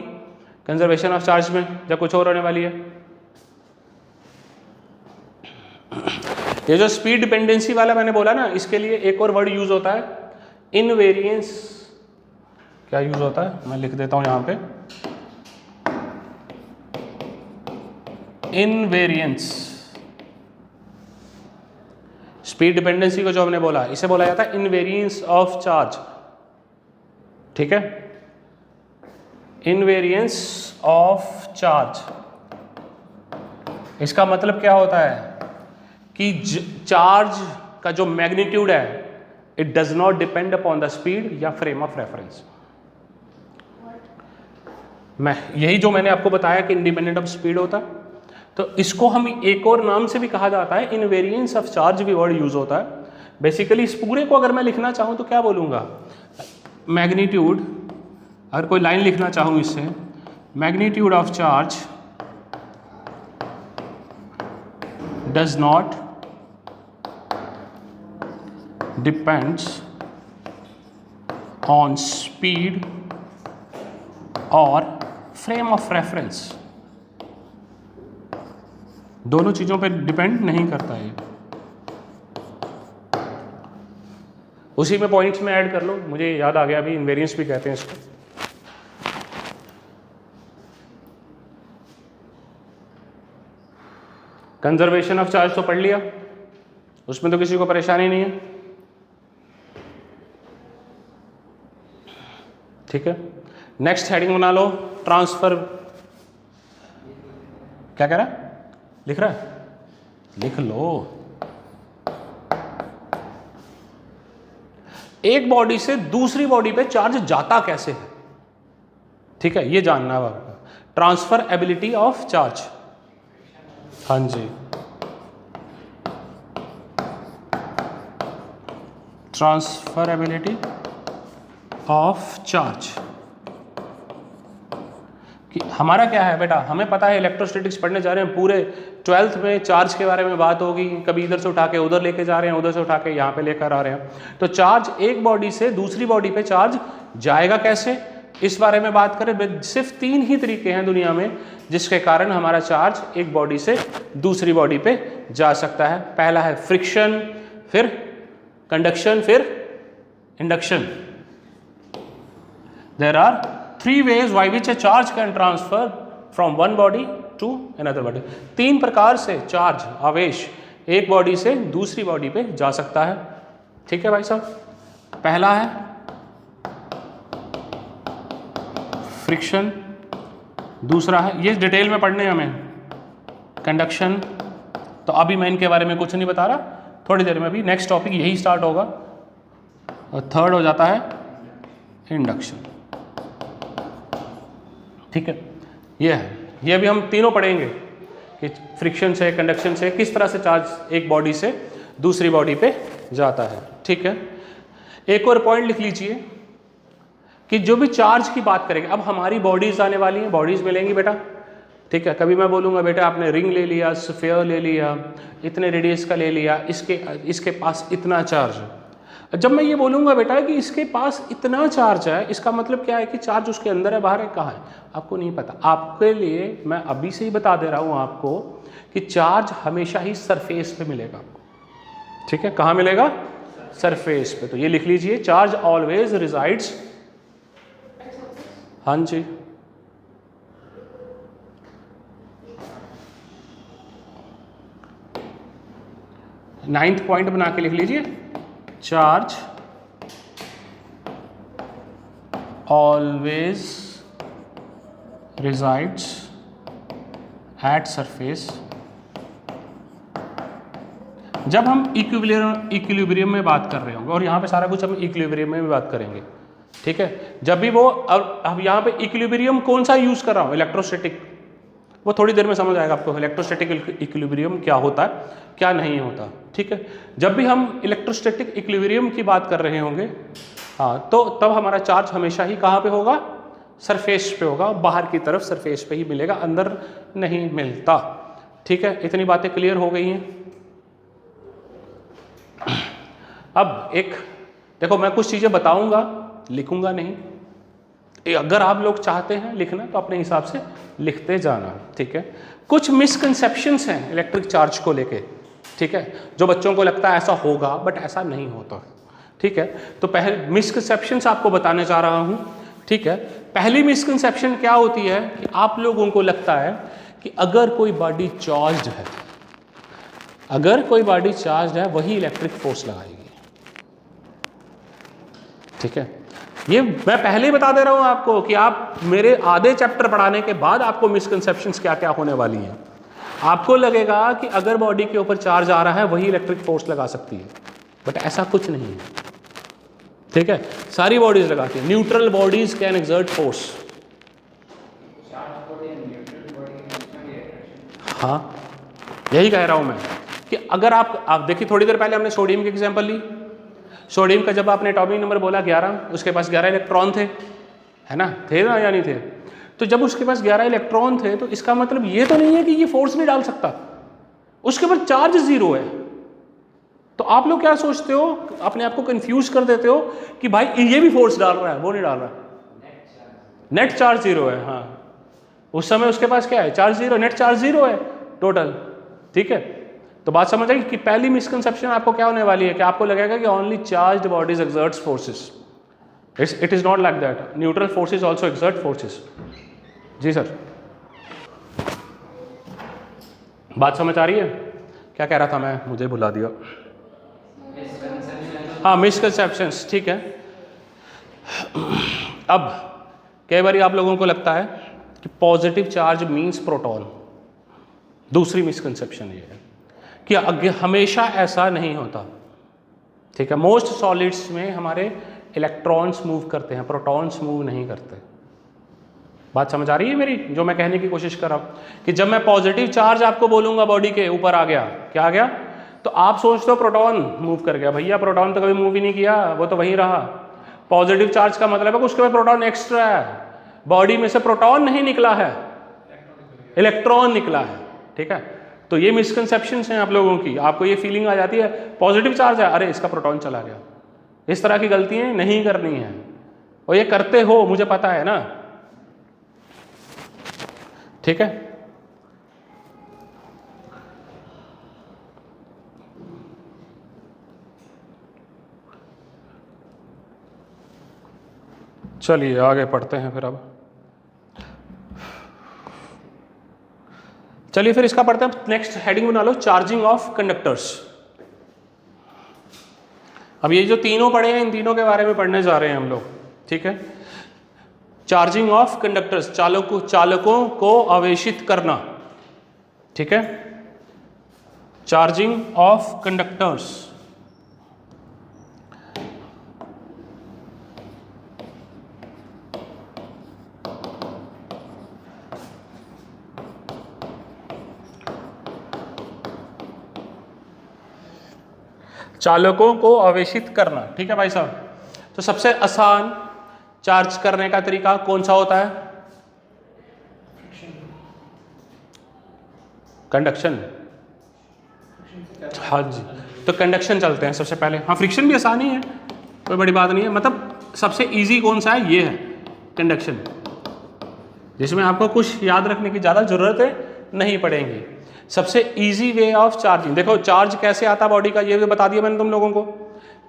[SPEAKER 1] कंजर्वेशन ऑफ चार्ज में, जब कुछ और होने वाली है। ये जो स्पीड डिपेंडेंसी वाला मैंने बोला ना, इसके लिए एक और वर्ड यूज होता है, इनवेरिएंस। क्या यूज होता है, मैं लिख देता हूं यहां पे, इनवेरिएंस। स्पीड डिपेंडेंसी को जो हमने बोला, इसे बोला जाता है इनवेरिएंस ऑफ चार्ज। ठीक है, इनवेरिएंस ऑफ चार्ज। इसका मतलब क्या होता है कि चार्ज का जो मैग्नीट्यूड है, it does not depend upon the speed या फ्रेम ऑफ रेफरेंस। मैं यही जो मैंने आपको बताया कि इंडिपेंडेंट ऑफ स्पीड होता है, तो इसको हम एक और नाम से भी कहा जाता है, इनवेरिएंस ऑफ चार्ज भी वर्ड यूज होता है। बेसिकली इस पूरे को अगर मैं लिखना चाहूं तो क्या बोलूंगा, मैग्नीट्यूड, अगर कोई लाइन लिखना चाहूं इससे, magnitude of charge does not depends on speed और frame of reference, दोनों चीजों पे डिपेंड नहीं करता है। उसी में पॉइंट्स में ऐड कर लो, मुझे याद आ गया अभी, इनवेरिएंस भी कहते हैं इसको। कंजर्वेशन ऑफ चार्ज तो पढ़ लिया, उसमें तो किसी को परेशानी नहीं है। ठीक है, नेक्स्ट हेडिंग बना लो, ट्रांसफर। क्या कह रहा है, लिख रहा है, लिख लो। एक बॉडी से दूसरी बॉडी पे चार्ज जाता कैसे है, ठीक है, ये जानना है आपको। ट्रांसफर एबिलिटी ऑफ चार्ज, हाँ जी, ट्रांसफरेबिलिटी ऑफ चार्ज। कि हमारा क्या है बेटा, हमें पता है इलेक्ट्रोस्टैटिक्स पढ़ने जा रहे हैं, पूरे 12th में चार्ज के बारे में बात होगी, कभी इधर से उठा के उधर लेके जा रहे हैं, उधर से उठा के यहाँ पे लेकर आ रहे हैं। तो चार्ज एक बॉडी से दूसरी बॉडी पे चार्ज जाएगा कैसे, इस बारे में बात करें। सिर्फ 3 ही तरीके हैं दुनिया में जिसके कारण हमारा चार्ज एक बॉडी से दूसरी बॉडी पे जा सकता है। पहला है फ्रिक्शन, फिर कंडक्शन, फिर induction. There are 3 ways by which a charge can transfer from one body to another body। 3 प्रकार से चार्ज, आवेश एक बॉडी से दूसरी बॉडी पे जा सकता है। ठीक है भाई साहब, पहला है फ्रिक्शन, दूसरा है, ये डिटेल में पढ़ने हमें, कंडक्शन। तो अभी मैं इनके बारे में कुछ नहीं बता रहा, थोड़ी देर में भी नेक्स्ट टॉपिक यही स्टार्ट होगा। और थर्ड हो जाता है इंडक्शन। ठीक है, ये है, ये अभी हम तीनों पढ़ेंगे कि फ्रिक्शन से, कंडक्शन से किस तरह से चार्ज एक बॉडी से दूसरी बॉडी पे जाता है। ठीक है, एक और पॉइंट लिख लीजिए कि जो भी चार्ज की बात करेंगे, अब हमारी बॉडीज आने वाली हैं, बॉडीज मिलेंगी बेटा। ठीक है, कभी मैं बोलूँगा बेटा आपने रिंग ले लिया, स्फीयर ले लिया, इतने रेडियस का ले लिया, इसके पास इतना चार्ज है। जब मैं ये बोलूँगा बेटा कि इसके पास इतना चार्ज है, इसका मतलब क्या है कि चार्ज उसके अंदर है, बाहर है, कहाँ है, आपको नहीं पता। आपके लिए मैं अभी से ही बता दे रहा हूँ आपको कि चार्ज हमेशा ही सरफेस पे मिलेगा आपको। ठीक है, कहाँ मिलेगा, सरफेस पे। तो ये लिख लीजिए, चार्ज ऑलवेज रिजाइड्स, हाँ जी, नाइन्थ पॉइंट बना के लिख लीजिए, charge always resides at surface. जब हम इक्विलिब्रियम में बात कर रहे होंगे, और यहाँ पे सारा कुछ हम इक्विलिब्रियम में भी बात करेंगे। ठीक है, जब भी वो, अब यहाँ पे इक्विलिब्रियम कौन सा यूज कर रहा हूँ, इलेक्ट्रोस्टैटिक, वो थोड़ी देर में समझ आएगा आपको इलेक्ट्रोस्टैटिक इक्विलिब्रियम क्या होता है, क्या नहीं होता। ठीक है, जब भी हम इलेक्ट्रोस्टैटिक इक्विलिब्रियम की बात कर रहे होंगे, हाँ, तो तब हमारा चार्ज हमेशा ही कहाँ पे होगा, सरफेस पे होगा, बाहर की तरफ सरफेस पे ही मिलेगा, अंदर नहीं मिलता। ठीक है, इतनी बातें क्लियर हो गई हैं। अब एक देखो, मैं कुछ चीज़ें बताऊंगा, लिखूंगा नहीं। अगर आप लोग चाहते हैं लिखना तो अपने हिसाब से लिखते जाना। ठीक है, कुछ मिसकंसेप्शंस हैं इलेक्ट्रिक चार्ज को लेके। ठीक है, जो बच्चों को लगता है ऐसा होगा, बट ऐसा नहीं होता। ठीक है, तो पहले मिसकंसेप्शंस आपको बताने जा रहा हूँ। ठीक है, पहली मिसकंसेप्शन क्या होती है कि आप लोगों को लगता है कि अगर कोई बॉडी चार्ज्ड है, अगर कोई बॉडी चार्ज्ड है वही इलेक्ट्रिक फोर्स लगाएगी। ठीक है, ये मैं पहले ही बता दे रहा हूं आपको कि आप मेरे आधे चैप्टर पढ़ाने के बाद आपको मिसकंसेप्शंस क्या क्या होने वाली हैं। आपको लगेगा कि अगर बॉडी के ऊपर चार्ज आ रहा है वही इलेक्ट्रिक फोर्स लगा सकती है, बट ऐसा कुछ नहीं है। ठीक है, सारी बॉडीज लगाती है। Neutral bodies can exert force. हाँ, यही कह रहा हूं मैं कि अगर आप देखिए, थोड़ी देर पहले हमने सोडियम की एग्जांपल ली। सोडियम का जब आपने एटॉमिक नंबर बोला 11, उसके पास 11 इलेक्ट्रॉन थे, है ना, थे ना या नहीं थे? तो जब उसके पास 11 इलेक्ट्रॉन थे तो इसका मतलब ये तो नहीं है कि ये फोर्स नहीं डाल सकता, उसके ऊपर चार्ज 0 है। तो आप लोग क्या सोचते हो, अपने आप को कंफ्यूज कर देते हो कि भाई ये भी फोर्स डाल रहा है, वो नहीं डाल रहा, नेट चार्ज 0 है। हाँ, उस समय उसके पास क्या है, चार्ज 0, नेट चार्ज 0 है टोटल। ठीक है, तो बात समझ आई कि पहली मिसकंसेप्शन आपको क्या होने वाली है कि आपको लगेगा कि only charged bodies exerts forces. It is not like that, neutral forces also exert forces. जी सर, बात समझ आ रही है? क्या कह रहा था मैं, मुझे भुला दिया। हाँ, मिसकंसेप्शंस। ठीक है, अब कई बार आप लोगों को लगता है कि पॉजिटिव चार्ज मीन्स प्रोटॉन। दूसरी मिसकंसेप्शन ये है कि हमेशा ऐसा नहीं होता। ठीक है, मोस्ट सॉलिड्स में हमारे इलेक्ट्रॉन्स मूव करते हैं, प्रोटॉन्स मूव नहीं करते। बात समझ आ रही है मेरी, जो मैं कहने की कोशिश कर रहा हूं कि जब मैं पॉजिटिव चार्ज आपको बोलूंगा बॉडी के ऊपर आ गया, क्या आ गया, तो आप सोचते हो प्रोटॉन मूव कर गया। भैया प्रोटॉन तो कभी मूव ही नहीं किया, वो तो वहीं रहा। पॉजिटिव चार्ज का मतलब है कि उसके बाद प्रोटॉन एक्स्ट्रा है, बॉडी में से प्रोटॉन नहीं निकला है, इलेक्ट्रॉन निकला है। ठीक है, तो ये मिसकंसेप्शंस हैं आप लोगों की। आपको ये फीलिंग आ जाती है पॉजिटिव चार्ज है, अरे इसका प्रोटॉन चला गया। इस तरह की गलतियां नहीं करनी है, और ये करते हो, मुझे पता है ना। ठीक है, चलिए आगे पढ़ते हैं फिर। अब चलिए फिर इसका पढ़ते हैं। नेक्स्ट हेडिंग बना लो, चार्जिंग ऑफ कंडक्टर्स। अब ये जो तीनों पढ़े हैं, इन तीनों के बारे में पढ़ने जा रहे हैं हम लोग। ठीक है, चार्जिंग ऑफ कंडक्टर्स, चालकों को आवेशित करना। ठीक है, चार्जिंग ऑफ कंडक्टर्स। चालकों को आवेशित करना। ठीक है भाई साहब, तो सबसे आसान चार्ज करने का तरीका कौन सा होता है? कंडक्शन। हाँ जी, तो कंडक्शन चलते हैं सबसे पहले। हाँ, फ्रिक्शन भी आसान ही है, कोई बड़ी बात नहीं है। मतलब सबसे इजी कौन सा है, ये है कंडक्शन, जिसमें आपको कुछ याद रखने की ज़्यादा ज़रूरत नहीं पड़ेगी। सबसे इजी वे ऑफ चार्जिंग। देखो चार्ज कैसे आता बॉडी का, ये भी बता दिया मैंने तुम लोगों को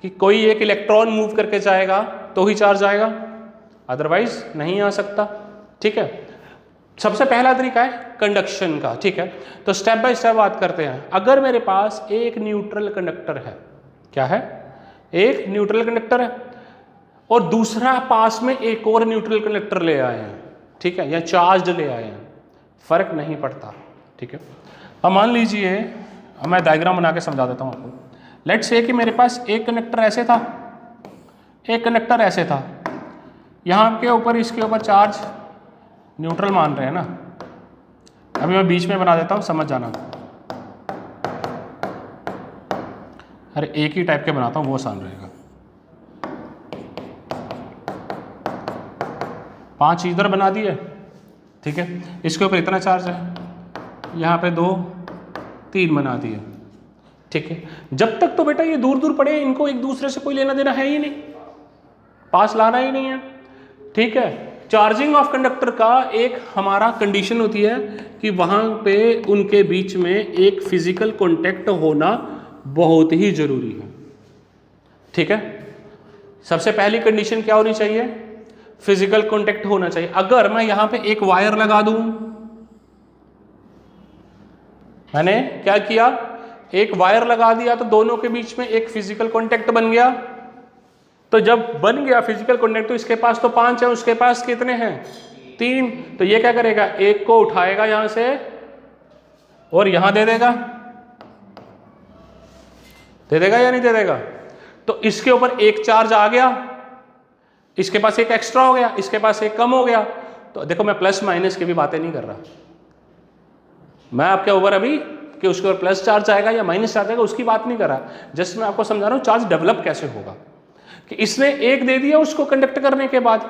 [SPEAKER 1] कि कोई एक इलेक्ट्रॉन मूव करके जाएगा तो ही चार्ज आएगा, अदरवाइज नहीं आ सकता। ठीक है, सबसे पहला तरीका है कंडक्शन का। ठीक है, तो स्टेप बाय स्टेप बात करते हैं। अगर मेरे पास एक न्यूट्रल कंडक्टर है, क्या है, एक न्यूट्रल कंडक्टर है, और दूसरा पास में एक और न्यूट्रल कंडक्टर ले आए हैं, ठीक है, या चार्ज ले आए हैं, फर्क नहीं पड़ता। ठीक है, अब मान लीजिए, मैं डायग्राम बना के समझा देता हूँ आपको। लेट्स से कि मेरे पास एक कंडक्टर ऐसे था, एक कंडक्टर ऐसे था, यहाँ के ऊपर इसके ऊपर चार्ज न्यूट्रल मान रहे हैं ना। अभी मैं बीच में बना देता हूँ, समझ जाना। अरे एक ही टाइप के बनाता हूँ, वो आसान रहेगा। 5 इधर बना दिए, ठीक है, इसके ऊपर इतना चार्ज है, यहाँ पे 2 3 बना दिए। ठीक है, जब तक तो बेटा ये दूर दूर पड़े, इनको एक दूसरे से कोई लेना देना है ही नहीं, पास लाना ही नहीं है। ठीक है, चार्जिंग ऑफ कंडक्टर का एक हमारा कंडीशन होती है कि वहां पे उनके बीच में एक फिजिकल कांटेक्ट होना बहुत ही जरूरी है। ठीक है, सबसे पहली कंडीशन क्या होनी चाहिए? फिजिकल कांटेक्ट होना चाहिए। अगर मैं यहां पे एक वायर लगा दूं, मैंने क्या किया, एक वायर लगा दिया तो दोनों के बीच में एक फिजिकल कांटेक्ट बन गया। तो जब बन गया फिजिकल कांटेक्ट तो इसके पास तो 5 है, उसके पास कितने हैं? 3। तो ये क्या करेगा, एक को उठाएगा यहां से और यहां दे देगा, या नहीं दे देगा? तो इसके ऊपर एक चार्ज आ गया, इसके पास एक एक्स्ट्रा हो गया, इसके पास एक कम हो गया। तो देखो मैं प्लस माइनस की भी बातें नहीं कर रहा, मैं आपके ऊपर अभी कि उसके ऊपर प्लस चार्ज आएगा या माइनस चार्ज आएगा उसकी बात नहीं कर रहा। जस्ट मैं आपको समझा रहा हूं चार्ज डेवलप कैसे होगा, कि इसने एक दे दिया उसको कंडक्ट करने के बाद,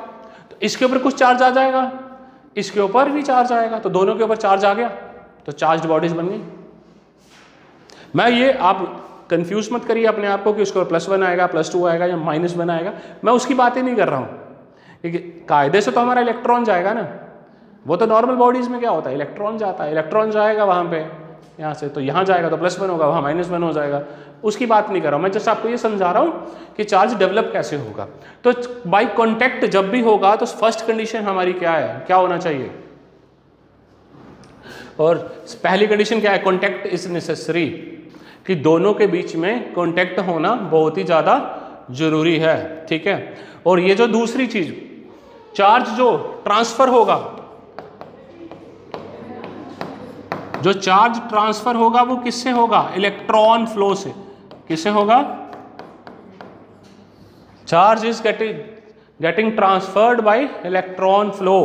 [SPEAKER 1] तो इसके ऊपर कुछ चार्ज आ जाएगा, इसके ऊपर भी चार्ज आएगा, तो दोनों के ऊपर चार्ज आ गया तो चार्ज बॉडीज बन गई। मैं ये, आप कंफ्यूज मत करिए अपने आप को कि उसके ऊपर +1 आएगा, +2 आएगा या -1 आएगा, मैं उसकी बातें नहीं कर रहा हूं। क्योंकि कायदे से तो हमारा इलेक्ट्रॉन जाएगा ना, वो तो नॉर्मल बॉडीज में क्या होता है, इलेक्ट्रॉन जाता है, इलेक्ट्रॉन जाएगा वहां पे, यहाँ से तो यहाँ जाएगा तो +1 होगा, वहाँ -1 हो जाएगा, उसकी बात नहीं कर रहा हूँ। मैं जस्ट आपको ये समझा रहा हूँ कि चार्ज डेवलप कैसे होगा। तो बाई कॉन्टैक्ट जब भी होगा तो फर्स्ट कंडीशन हमारी क्या है, क्या होना चाहिए? और पहली कंडीशन क्या है? कॉन्टैक्ट इज नेसेसरी, कि दोनों के बीच में कॉन्टैक्ट होना बहुत ही ज़्यादा जरूरी है। ठीक है, और ये जो दूसरी चीज, चार्ज जो ट्रांसफर होगा, जो चार्ज ट्रांसफर होगा वो किससे होगा? इलेक्ट्रॉन फ्लो से। किससे होगा? Charge is getting transferred by electron flow.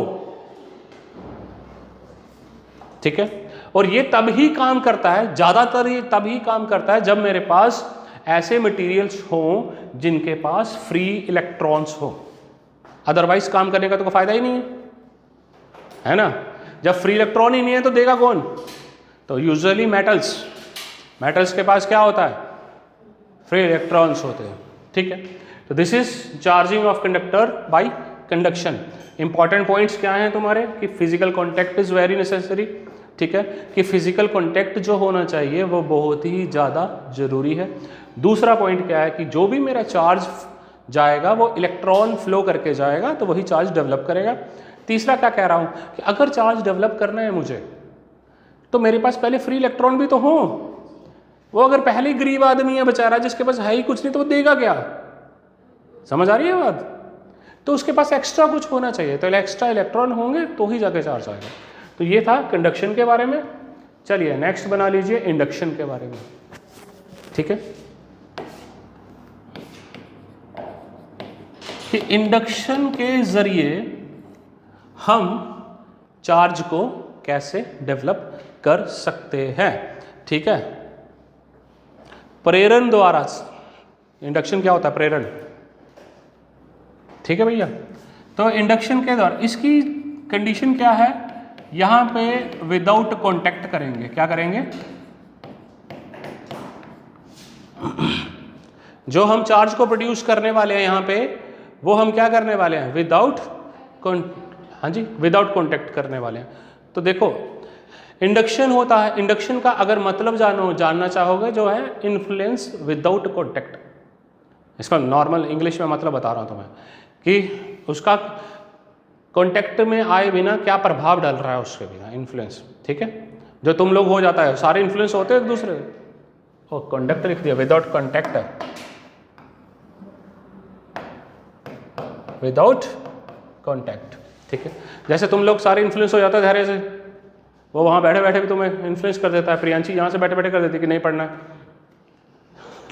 [SPEAKER 1] ठीक है, और ये तब ही काम करता है, ज्यादातर ये तब ही काम करता है जब मेरे पास ऐसे मटेरियल्स हों जिनके पास फ्री इलेक्ट्रॉन्स हो, अदरवाइज काम करने का तो कोई फायदा ही नहीं है ना। जब फ्री इलेक्ट्रॉन ही नहीं है तो देगा कौन? तो यूजुअली मेटल्स के पास क्या होता है? फ्री इलेक्ट्रॉन्स होते हैं। ठीक है, तो this is charging of conductor bye conduction. Important points क्या हैं तुम्हारे? कि physical contact is very necessary. ठीक है, कि फिजिकल कॉन्टैक्ट जो होना चाहिए वो बहुत ही ज़्यादा जरूरी है। दूसरा पॉइंट क्या है कि जो भी मेरा चार्ज जाएगा वो इलेक्ट्रॉन फ्लो करके जाएगा, तो वही चार्ज डेवलप करेगा। तीसरा क्या कह रहा हूँ कि अगर चार्ज डेवलप करना है मुझे तो मेरे पास पहले फ्री इलेक्ट्रॉन भी तो हो। वो अगर पहले ही गरीब आदमी है बेचारा जिसके पास है ही कुछ नहीं, तो वो देगा क्या? समझ आ रही है बात? तो उसके पास एक्स्ट्रा कुछ होना चाहिए, तो एक्स्ट्रा इलेक्ट्रॉन होंगे तो ही जाके चार्ज आएगा। तो ये था कंडक्शन के बारे में। चलिए नेक्स्ट बना लीजिए इंडक्शन के बारे में। ठीक है, कि इंडक्शन के जरिए हम चार्ज को कैसे डेवलप कर सकते हैं। ठीक है, प्रेरण द्वारा। इंडक्शन क्या होता है? प्रेरण। ठीक है भैया, तो इंडक्शन के द्वारा इसकी कंडीशन क्या है? यहां पे विदाउट कांटेक्ट करेंगे। क्या करेंगे? जो हम चार्ज को प्रोड्यूस करने वाले हैं यहां पे, वो हम क्या करने वाले हैं? विदाउट कांटेक्ट करने वाले हैं। तो देखो इंडक्शन होता है, इंडक्शन का अगर मतलब जानना चाहोगे जो है इन्फ्लुएंस विदाउट कांटेक्ट। इसका नॉर्मल इंग्लिश में मतलब बता रहा हूं तुम्हें कि उसका कांटेक्ट में आए बिना क्या प्रभाव डाल रहा है उसके बिना, इन्फ्लुएंस। ठीक है, जो तुम लोग हो जाता है, सारे इन्फ्लुएंस होते हैं एक दूसरे। और कांटेक्ट लिख दिया, विदाउट कांटेक्ट है, विदाउट कांटेक्ट। ठीक है, जैसे तुम लोग सारे इन्फ्लुएंस हो जाता है धैर्य से, वो वहां बैठे बैठे भी तुम्हें इन्फ्लुएंस कर देता है। प्रियांशी यहाँ से बैठे बैठे कर देती कि नहीं पढ़ना।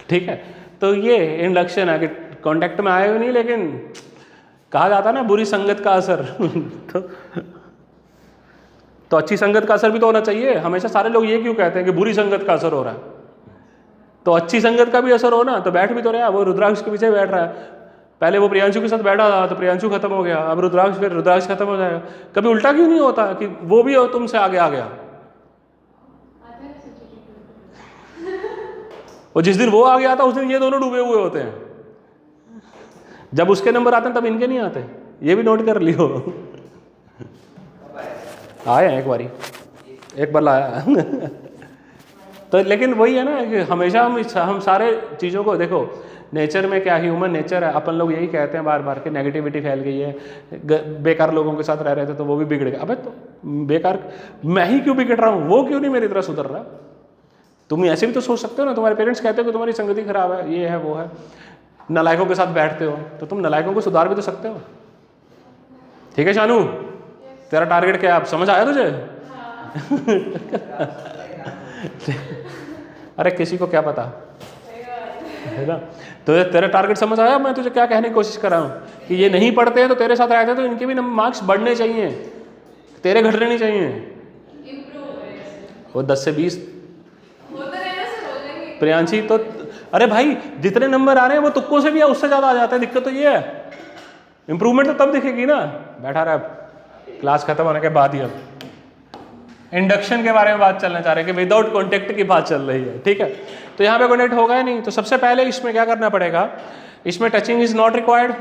[SPEAKER 1] ठीक है, तो ये इंडक्शन है कि कांटेक्ट में आए भी नहीं, लेकिन कहा जाता है ना बुरी संगत का असर। तो अच्छी संगत का असर भी तो होना चाहिए। हमेशा सारे लोग ये क्यों कहते हैं कि बुरी संगत का असर हो रहा है? तो अच्छी संगत का भी असर हो ना, तो बैठ भी तो रहा। वो रुद्राक्ष के पीछे बैठ रहा है, पहले वो प्रियांशु के साथ बैठा था तो प्रियांशु खत्म हो गया, अब रुद्राक्ष, फिर रुद्राक्ष खत्म हो जाएगा। कभी उल्टा क्यों नहीं होता कि वो भी तुमसे आगे आ गया? और जिस दिन वो आ गया था उस दिन ये दोनों डूबे हुए होते हैं। जब उसके नंबर आते हैं तब इनके नहीं आते, ये भी नोट कर लियो। आए हैं एक बार लाया तो लेकिन वही है ना कि हमेशा हम सारे चीज़ों को देखो, नेचर में क्या, ह्यूमन नेचर है, अपन लोग यही कहते हैं बार बार कि नेगेटिविटी फैल गई है, बेकार लोगों के साथ रह रहे थे तो वो भी बिगड़ गए। अबे तो बेकार मैं ही क्यों बिगड़ रहा हूँ, वो क्यों नहीं मेरी तरह सुधर रहा? तुम ऐसे भी तो सोच सकते हो ना, तुम्हारे पेरेंट्स कहते हो कि तुम्हारी संगति खराब है, ये है वो है, नालायकों के साथ बैठते हो, तो तुम नालायकों को सुधार भी तो सकते हो। ठीक है शानू, तेरा टारगेट क्या है, अब समझ आया तुझे? अरे किसी को क्या पता है ना, तो तेरा टारगेट समझ आया? मैं तुझे क्या कहने की कोशिश कर रहा हूँ कि ये नहीं पढ़ते हैं तो तेरे साथ रहते हैं तो इनके भी मार्क्स बढ़ने चाहिए, तेरे घटने नहीं चाहिए। वो 10 से 20 प्रियांशी तो, अरे भाई जितने नंबर आ रहे हैं वो तुक्कों से भी है, उससे ज़्यादा आ जाता है। दिक्कत तो ये है, इंप्रूवमेंट तो तब दिखेगी ना। बैठा रहा, क्लास खत्म होने के बाद ही अब इंडक्शन के बारे में बात चलना चाह रहे हैं कि विदाउट कॉन्टेक्ट की बात चल रही है। ठीक है, तो यहाँ पे कॉन्टेक्ट होगा ही नहीं, तो सबसे पहले इसमें क्या करना पड़ेगा, इसमें टचिंग इज नॉट रिक्वायर्ड,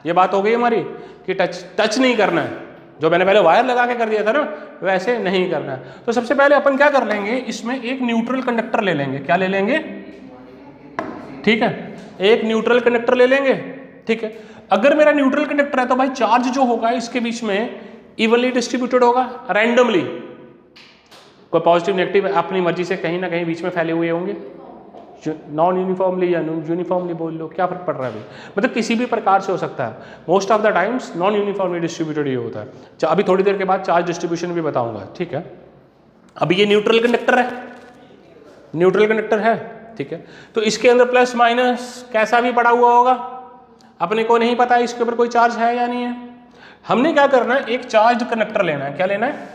[SPEAKER 1] ये बात हो गई हमारी कि टच नहीं करना है। जो मैंने पहले वायर लगा के कर दिया था ना, वैसे नहीं करना है। तो सबसे पहले अपन क्या कर लेंगे, इसमें एक न्यूट्रल कंडक्टर ले लेंगे। क्या ले लेंगे? ठीक है, एक न्यूट्रल कंडक्टर ले लेंगे। ठीक है, अगर मेरा न्यूट्रल कंडक्टर है तो भाई चार्ज जो होगा इसके बीच में इवनली डिस्ट्रीब्यूटेड होगा, रैंडमली, कोई पॉजिटिव नेगेटिव अपनी मर्जी से कहीं ना कहीं बीच में फैले हुए होंगे, नॉन यूनिफॉर्मली या यूनिफॉर्मली बोल लो, क्या फर्क पड़ रहा है भाई, मतलब किसी भी प्रकार से हो सकता है। Most of the times non uniformly distributed ही होता है। अभी थोड़ी देर के बाद चार्ज डिस्ट्रीब्यूशन भी बताऊंगा। ठीक है, अभी ये न्यूट्रल कंडक्टर है, न्यूट्रल कंडक्टर है। ठीक है, तो इसके अंदर प्लस माइनस कैसा भी पड़ा हुआ होगा, अपने को नहीं पता इसके ऊपर कोई चार्ज है या नहीं है। हमने क्या करना है, एक चार्ज कंडक्टर लेना है। क्या लेना है?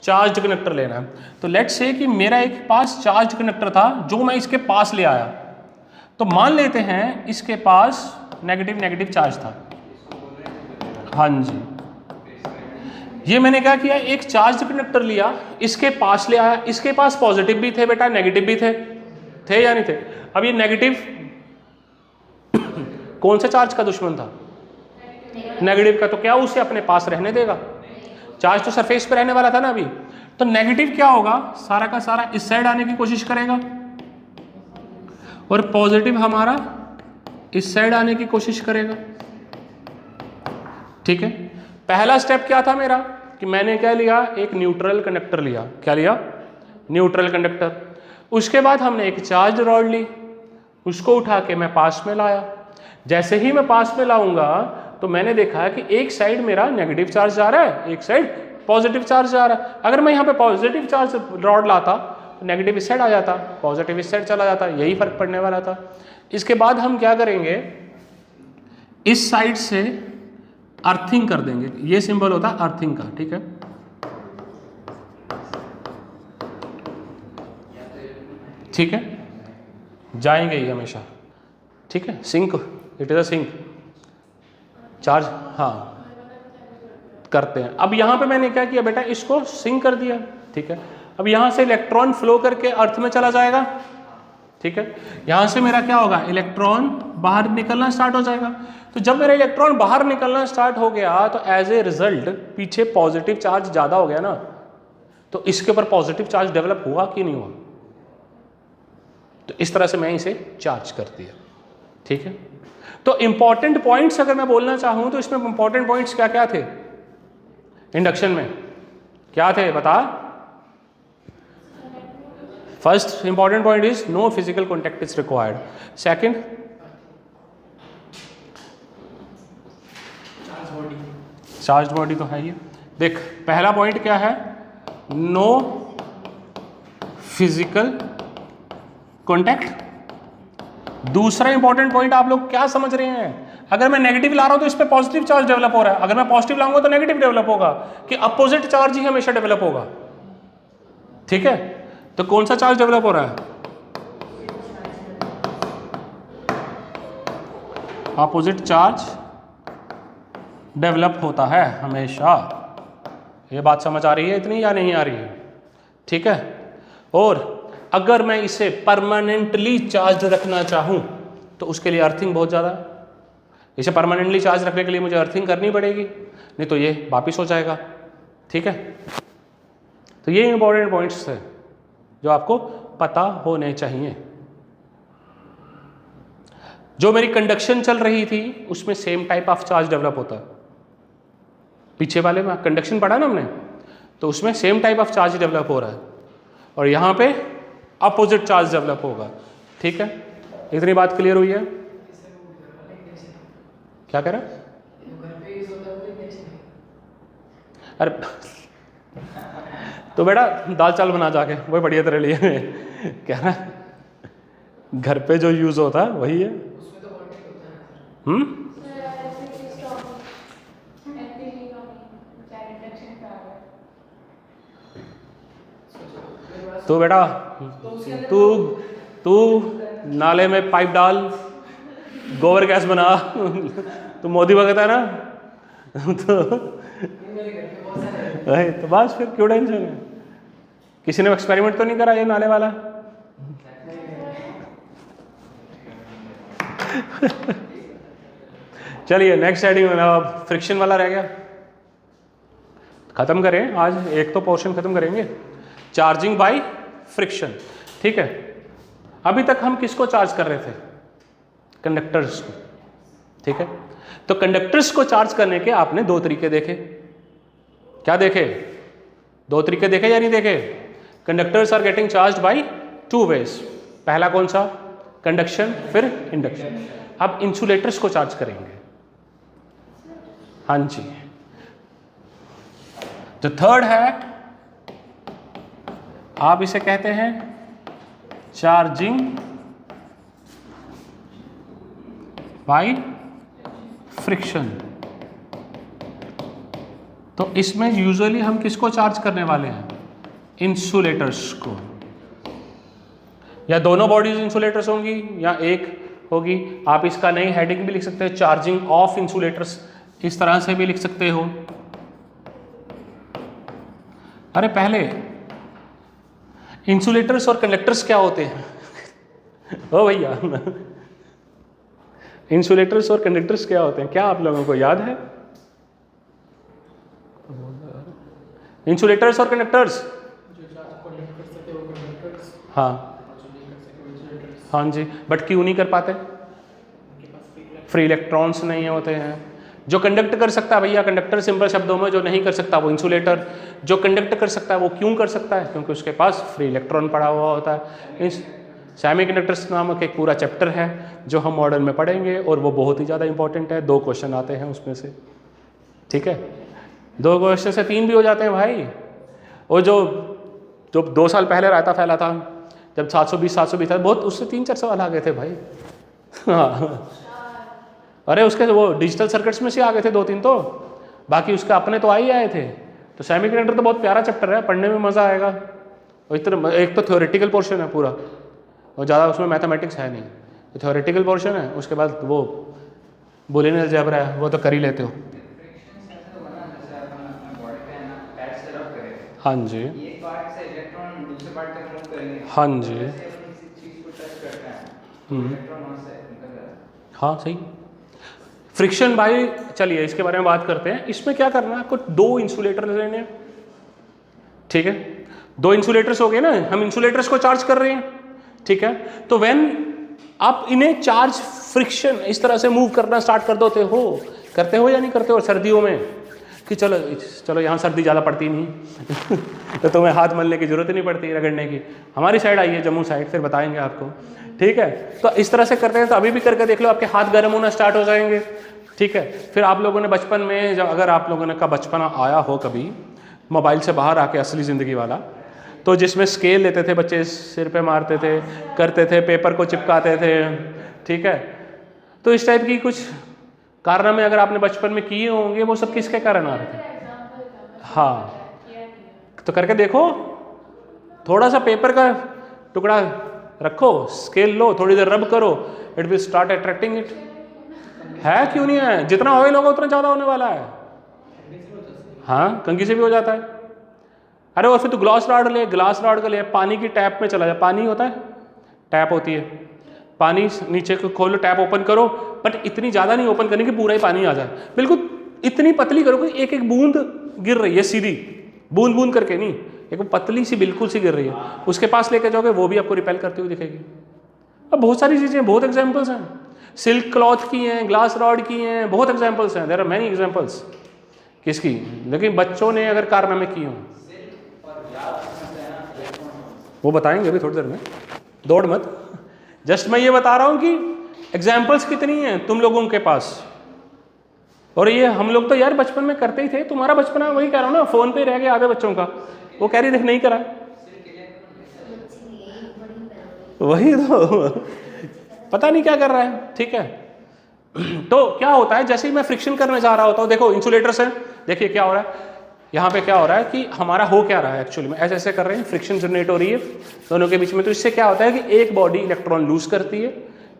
[SPEAKER 1] चार्ज कंडक्टर लेना है। तो लेट्स से कि मेरा एक पास चार्ज कंडक्टर था जो मैं इसके पास ले आया, तो मान लेते हैं इसके पास नेगेटिव नेगेटिव चार्ज था। हाँ जी, ये मैंने क्या किया, एक चार्ज कंडक्टर लिया, इसके पास ले आया, इसके पास पॉजिटिव भी थे बेटा, नेगेटिव भी थे या नहीं थे? अब ये नेगेटिव कौन से चार्ज का दुश्मन था? नेगेटिव का। तो क्या उसे अपने पास रहने देगा? चार्ज तो सरफेस पे रहने वाला था ना अभी। तो नेगेटिव क्या होगा, सारा का सारा इस साइड आने की कोशिश करेगा और पॉजिटिव हमारा इस साइड आने की कोशिश करेगा। ठीक है, पहला स्टेप क्या था मेरा कि मैंने क्या लिया, एक न्यूट्रल कंडक्टर लिया। क्या लिया? Neutral conductor. उसके बाद हमने एक चार्ज रॉड ली, उसको उठा के मैं पास में लाया। जैसे ही मैं पास में लाऊंगा तो मैंने देखा कि एक साइड मेरा नेगेटिव चार्ज जा रहा है, एक साइड पॉजिटिव चार्ज जा रहा है। अगर मैं यहाँ पे पॉजिटिव चार्ज रॉड लाता तो नेगेटिव इस साइड आ जाता, पॉजिटिव इस साइड चला जाता, यही फर्क पड़ने वाला था। इसके बाद हम क्या करेंगे, इस साइड से अर्थिंग कर देंगे। ये सिंबल होता है अर्थिंग का। ठीक है, ठीक है, जाएंगे ये हमेशा। ठीक है, sink, it is a sink charge. हाँ करते हैं। अब यहाँ पे मैंने क्या किया बेटा, इसको सिंक कर दिया। ठीक है, अब यहाँ से इलेक्ट्रॉन फ्लो करके अर्थ में चला जाएगा। ठीक है, यहाँ से मेरा क्या होगा, इलेक्ट्रॉन बाहर निकलना स्टार्ट हो जाएगा। तो जब मेरा इलेक्ट्रॉन बाहर निकलना स्टार्ट हो गया तो एज ए रिजल्ट पीछे पॉजिटिव चार्ज ज़्यादा हो गया ना, तो इसके ऊपर पॉजिटिव चार्ज डेवलप हुआ कि नहीं हुआ? तो इस तरह से मैं इसे चार्ज कर दिया। ठीक है, तो इंपॉर्टेंट पॉइंट्स अगर मैं बोलना चाहूं तो इसमें इंपॉर्टेंट पॉइंट्स क्या क्या थे इंडक्शन में? क्या थे बता? First important point is no physical contact is required. Second, charge body तो है ही। देख पहला पॉइंट क्या है, नो फिजिकल कॉन्टैक्ट। दूसरा इंपॉर्टेंट पॉइंट आप लोग क्या समझ रहे हैं, अगर मैं नेगेटिव ला रहा हूं तो इस पे पॉजिटिव चार्ज डेवलप हो रहा है, अगर मैं पॉजिटिव लाऊंगा तो नेगेटिव डेवलप होगा, कि अपोजिट चार्ज ही हमेशा डेवलप होगा। ठीक है, तो कौन सा चार्ज डेवलप हो रहा है? अपोजिट चार्ज डेवलप होता है हमेशा। ये बात समझ आ रही है इतनी या नहीं आ रही है? ठीक है, और अगर मैं इसे परमानेंटली चार्ज रखना चाहूं तो उसके लिए अर्थिंग बहुत ज़्यादा है। इसे परमानेंटली चार्ज रखने के लिए मुझे अर्थिंग करनी पड़ेगी, नहीं तो ये वापिस हो जाएगा। ठीक है, तो ये इंपॉर्टेंट पॉइंट्स है जो आपको पता होने चाहिए। जो मेरी कंडक्शन चल रही थी उसमें same type of charge develop होता है। पीछे वाले में कंडक्शन पढ़ा ना हमने, तो उसमें same type of charge develop हो रहा है और यहाँ पे अपोजिट चार्ज डेवलप होगा। ठीक है, इतनी बात क्लियर हुई है? क्या कह रहा? अरे तो बेटा दाल चावल बना जाके, वही बढ़िया तेरे लिए। क्या ना, घर पे जो यूज होता है वही है। तो बेटा तू नाले में पाइप डाल, गोबर गैस बना। तो मोदी भगत है ना। तो बस फिर क्यों टेंशन है? किसी ने एक्सपेरिमेंट तो नहीं करा ये नाले वाला? चलिए नेक्स्ट हेडिंग में अब फ्रिक्शन वाला रह गया, खत्म करें आज। एक तो पोर्शन खत्म करेंगे, चार्जिंग बाय फ्रिक्शन। ठीक है, अभी तक हम किसको चार्ज कर रहे थे? कंडक्टर्स को। ठीक है, तो कंडक्टर्स को चार्ज करने के आपने दो तरीके देखे। क्या देखे? दो तरीके देखे या नहीं देखे? Conductors are getting charge by two ways. पहला कौन सा? कंडक्शन, फिर इंडक्शन। अब इंसुलेटर्स को चार्ज करेंगे। हाँ जी, जो थर्ड है आप इसे कहते हैं चार्जिंग बाय फ्रिक्शन। तो इसमें यूजुअली हम किसको चार्ज करने वाले हैं? इंसुलेटर्स को। या दोनों बॉडीज इंसुलेटर्स होंगी या एक होगी। आप इसका नई हेडिंग भी लिख सकते हैं, चार्जिंग ऑफ इंसुलेटर्स, इस तरह से भी लिख सकते हो। अरे पहले इंसुलेटर्स और कंडक्टर्स क्या होते हैं? ओ भैया, इंसुलेटर्स और कंडक्टर्स क्या होते हैं? क्या आप लोगों को याद है? इंसुलेटर्स और कंडक्टर्स, हाँ हाँ जी, बट क्यों नहीं कर पाते? फ्री इलेक्ट्रॉन्स नहीं होते हैं। जो कंडक्ट कर सकता है भैया कंडक्टर, सिंपल शब्दों में, जो नहीं कर सकता वो इंसुलेटर। जो कंडक्ट कर सकता है वो क्यों कर सकता है? क्योंकि उसके पास फ्री इलेक्ट्रॉन पड़ा हुआ होता है। सेमीकंडक्टर्स नामक एक पूरा चैप्टर है जो हम मॉडर्न में पढ़ेंगे और वो बहुत ही ज़्यादा इंपॉर्टेंट है। 2 क्वेश्चन आते हैं उसमें से। ठीक है, 2 क्वेश्चन से 3 भी हो जाते हैं भाई। और जो 2 साल पहले रायता फैला था, जब 720 था, बहुत उससे 3-4 सवाल आ गए थे भाई। हाँ, अरे उसके वो डिजिटल सर्किट्स में से आ गए थे 2-3 तो, बाकी उसके अपने तो आ ही आए थे। तो सेमीकंडक्टर तो बहुत प्यारा चैप्टर है, पढ़ने में मज़ा आएगा। और इतना, एक तो थ्योरेटिकल पोर्शन है पूरा और ज़्यादा उसमें मैथमेटिक्स है नहीं, तो थ्योरेटिकल पोर्शन है। उसके बाद वो बुलियन अलजेब्रा है, वो तो कर ही लेते हो। हाँ जी, हाँ जी, हाँ सही। फ्रिक्शन बाय, चलिए इसके बारे में बात करते हैं। इसमें क्या करना है, आपको 2 इंसुलेटर लेने हैं। ठीक है, 2 इंसुलेटर्स हो गए ना, हम इंसुलेटर्स को चार्ज कर रहे हैं। ठीक है, तो व्हेन आप इन्हें चार्ज फ्रिक्शन इस तरह से मूव करना स्टार्ट कर देते हो, करते हो या नहीं करते हो? सर्दियों में कि चलो यहाँ सर्दी ज़्यादा पड़ती नहीं तो तुम्हें हाथ मलने की जरूरत ही नहीं पड़ती, रगड़ने की। हमारी साइड आइए, जम्मू साइड, फिर बताएंगे आपको। ठीक है, तो इस तरह से करते हैं। तो अभी भी करके देख लो, आपके हाथ गर्म होना स्टार्ट हो जाएंगे। ठीक है, फिर आप लोगों ने बचपन में, जब अगर आप लोगों ने का बचपन आया हो कभी मोबाइल से बाहर आके, असली ज़िंदगी वाला, तो जिसमें स्केल लेते थे बच्चे, सिर पे मारते थे, करते थे, पेपर को चिपकाते थे। ठीक है, तो इस टाइप की कुछ कारनामे अगर आपने बचपन में किए होंगे, वो सब किसके कारण आ रहे थे? हाँ, तो करके देखो। थोड़ा सा पेपर का टुकड़ा रखो, स्केल लो, थोड़ी देर रब करो, it will start attracting it. है क्यों नहीं है? जितना ऑयल होगा उतना ज़्यादा होने वाला है। हाँ, कंघी से भी हो जाता है। अरे और फिर तो ग्लास रॉड ले, ग्लास रॉड का ले, पानी की टैप में चला जाए। पानी होता है, टैप होती है, पानी नीचे को खोलो, टैप ओपन करो, बट इतनी ज़्यादा नहीं ओपन करनी कि पूरा ही पानी आ जाए। बिल्कुल इतनी पतली करो कि एक एक बूंद गिर रही है, सीधी बूंद बूंद करके नहीं, एक वो पतली सी बिल्कुल सी गिर रही है, उसके पास लेके जाओगे वो भी आपको रिपेल करती हुई दिखेगी। अब बहुत सारी चीज़ें, बहुत एग्जाम्पल्स हैं, सिल्क क्लॉथ की हैं, ग्लास रॉड की हैं, बहुत एग्जाम्पल्स हैं, देयर आर मैनी एग्जाम्पल्स किसकी, लेकिन बच्चों ने अगर कारनामे किए हों वो बताएंगे अभी थोड़ी देर में, दौड़ मत। जस्ट मैं ये बता रहा हूँ कि एग्जाम्पल्स कितनी हैं तुम लोगों के पास, और ये हम लोग तो यार बचपन में करते ही थे। तुम्हारा बचपना वही कह रहा हूँ ना, फोन पे रह गया आधे बच्चों का, वो कह रही देख नहीं करा, वही तो पता नहीं क्या कर रहा है। ठीक है, तो क्या होता है जैसे ही मैं फ्रिक्शन करने जा रहा होता हूँ, देखो इंसुलेटर्स है, देखिए क्या हो रहा है यहाँ पे, क्या हो रहा है कि हमारा हो क्या रहा है एक्चुअली में, ऐसे ऐसे कर रहे हैं, फ्रिक्शन जनरेट हो रही है दोनों के बीच में। तो इससे क्या होता है कि एक बॉडी इलेक्ट्रॉन लूज करती है,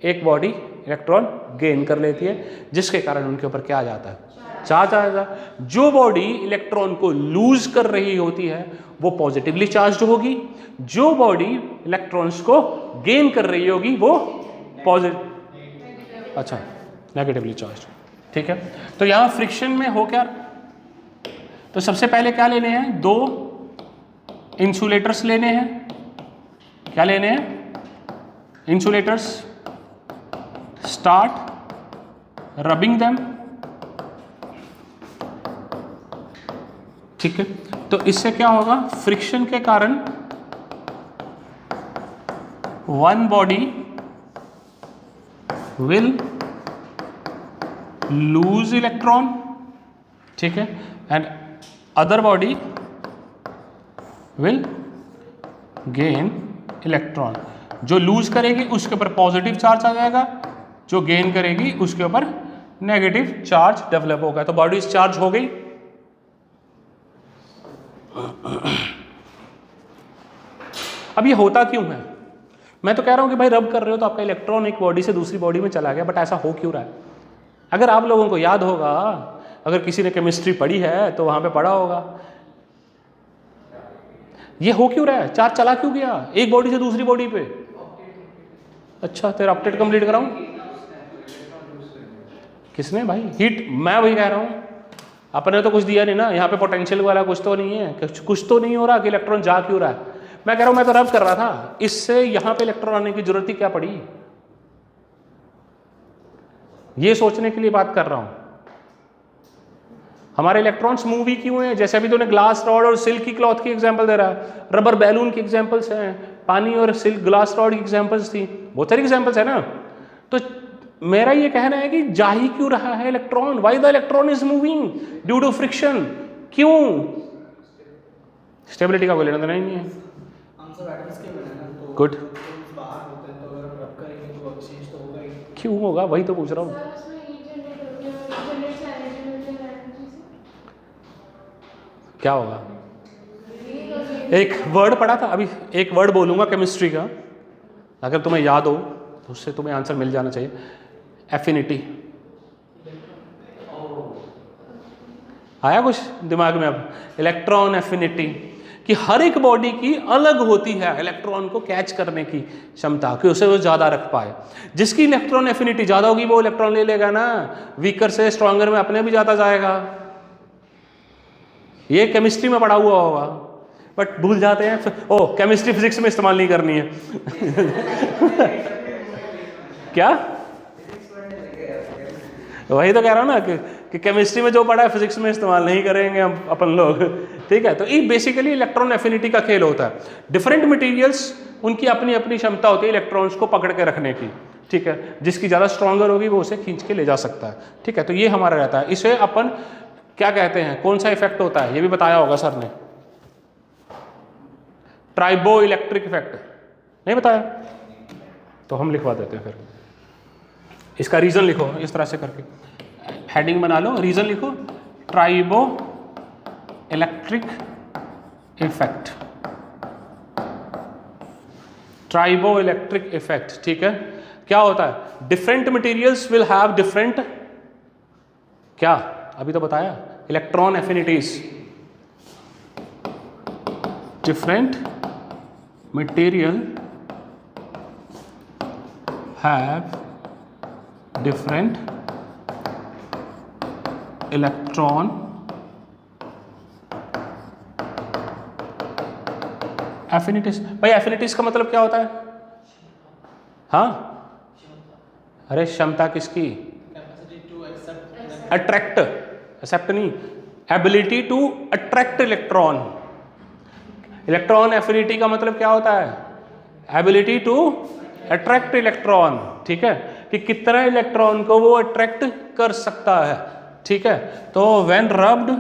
[SPEAKER 1] एक बॉडी इलेक्ट्रॉन गेन कर लेती है, जिसके कारण उनके ऊपर क्या आ जाता है, चार्ज आ जाता है। जो बॉडी इलेक्ट्रॉन को लूज कर रही होती है वो पॉजिटिवली चार्ज होगी, जो बॉडी इलेक्ट्रॉन्स को गेन कर रही होगी वो पॉजिटिव, अच्छा नेगेटिवली चार्ज। ठीक है, तो यहाँ फ्रिक्शन में हो क्या, तो सबसे पहले क्या लेने हैं, दो इंसुलेटर्स लेने हैं, क्या लेने हैं, इंसुलेटर्स, स्टार्ट रबिंग देम। ठीक है, तो इससे क्या होगा, फ्रिक्शन के कारण one body will lose electron, ठीक है, and other body will gain electron. जो लूज करेगी उसके ऊपर पॉजिटिव चार्ज आ जाएगा, जो गेन करेगी उसके ऊपर नेगेटिव चार्ज डेवलप होगा। तो बॉडी चार्ज हो गई। अब ये होता क्यों है, मैं तो कह रहा हूं कि भाई रब कर रहे हो तो आपका इलेक्ट्रॉन एक बॉडी से दूसरी बॉडी में चला गया, बट ऐसा हो क्यों रहा है। अगर आप लोगों को याद होगा, अगर किसी ने केमिस्ट्री पढ़ी है तो वहां पे पढ़ा होगा, ये हो क्यों रहा है, चार्ज चला क्यों गया एक बॉडी से दूसरी बॉडी पे। अच्छा, तेरा ऑक्टेट कंप्लीट कराऊं, किसने भाई, हीट, मैं वही कह रहा हूं, अपने तो कुछ दिया नहीं ना, यहाँ पे पोटेंशियल वाला कुछ तो नहीं है, कुछ तो नहीं हो रहा कि इलेक्ट्रॉन जा क्यों रहा है। मैं कह रहा हूं मैं तो रब कर रहा था, इससे यहाँ पे इलेक्ट्रॉन आने की जरूरत ही क्या पड़ी, ये सोचने के लिए बात कर रहा हूं। हमारे इलेक्ट्रॉन्स मूव ही क्यों हैं, जैसे अभी तूने ग्लास रॉड और सिल्क की क्लॉथ की एग्जांपल दे रहा है, रबर बैलून की एग्जांपल्स हैं, पानी और सिल्क ग्लास रॉड की एग्जांपल्स थी, बहुत सारी एग्जांपल्स है ना। तो मेरा ये कहना है कि जा ही क्यों रहा है electron, why the electron is moving due to friction, क्यों। स्टेबिलिटी का कोई लेना देना ही नहीं है। गुड, क्यों होगा, वही तो पूछ रहा हूँ। क्या होगा, एक वर्ड पढ़ा था अभी, एक वर्ड बोलूंगा केमिस्ट्री का, अगर तुम्हें याद हो तो उससे तुम्हें आंसर मिल जाना चाहिए, एफिनिटी। आया कुछ दिमाग में अब, इलेक्ट्रॉन एफिनिटी, कि हर एक बॉडी की अलग होती है इलेक्ट्रॉन को कैच करने की क्षमता, कि उसे वो ज्यादा रख पाए। जिसकी इलेक्ट्रॉन एफिनिटी ज्यादा होगी वो इलेक्ट्रॉन ले लेगा ना, वीकर से स्ट्रॉन्गर में अपने भी जाता जाएगा। ये केमिस्ट्री में पढ़ा हुआ होगा, बट भूल जाते हैं, ओ केमिस्ट्री फिजिक्स में इस्तेमाल नहीं करनी है क्या, वही तो कह रहा हूं ना कि केमिस्ट्री में जो पढ़ा है फिजिक्स में इस्तेमाल नहीं करेंगे हम अपन लोग। ठीक है, तो ये बेसिकली इलेक्ट्रॉन एफिनिटी का खेल होता है। डिफरेंट मटेरियल्स उनकी अपनी अपनी क्षमता होती है इलेक्ट्रॉन्स को पकड़ के रखने की। ठीक है, जिसकी ज़्यादा स्ट्रॉन्गर होगी वो उसे खींच के ले जा सकता है। ठीक है, तो ये हमारा रहता है। इसे अपन क्या कहते हैं, कौन सा इफेक्ट होता है, ये भी बताया होगा सर ने, ट्राइबो इलेक्ट्रिक इफेक्ट नहीं बताया, तो हम लिखवा देते हैं फिर। इसका रीजन लिखो इस तरह से करके, हेडिंग बना लो, रीजन लिखो, triboelectric effect, triboelectric effect. ठीक है, क्या होता है, different materials will have different, क्या अभी तो बताया, electron affinities, different material have different electron affinities, भाई एफिनिटीज का मतलब क्या होता है? हाँ, अरे क्षमता किसकी? अट्रैक्ट, एक्सेप्ट नहीं, ability to attract electron. Electron affinity का मतलब क्या होता है? एबिलिटी टू अट्रैक्ट इलेक्ट्रॉन, ठीक है, कि कितना इलेक्ट्रॉन को वो अट्रैक्ट कर सकता है, ठीक है। तो व्हेन रब्ड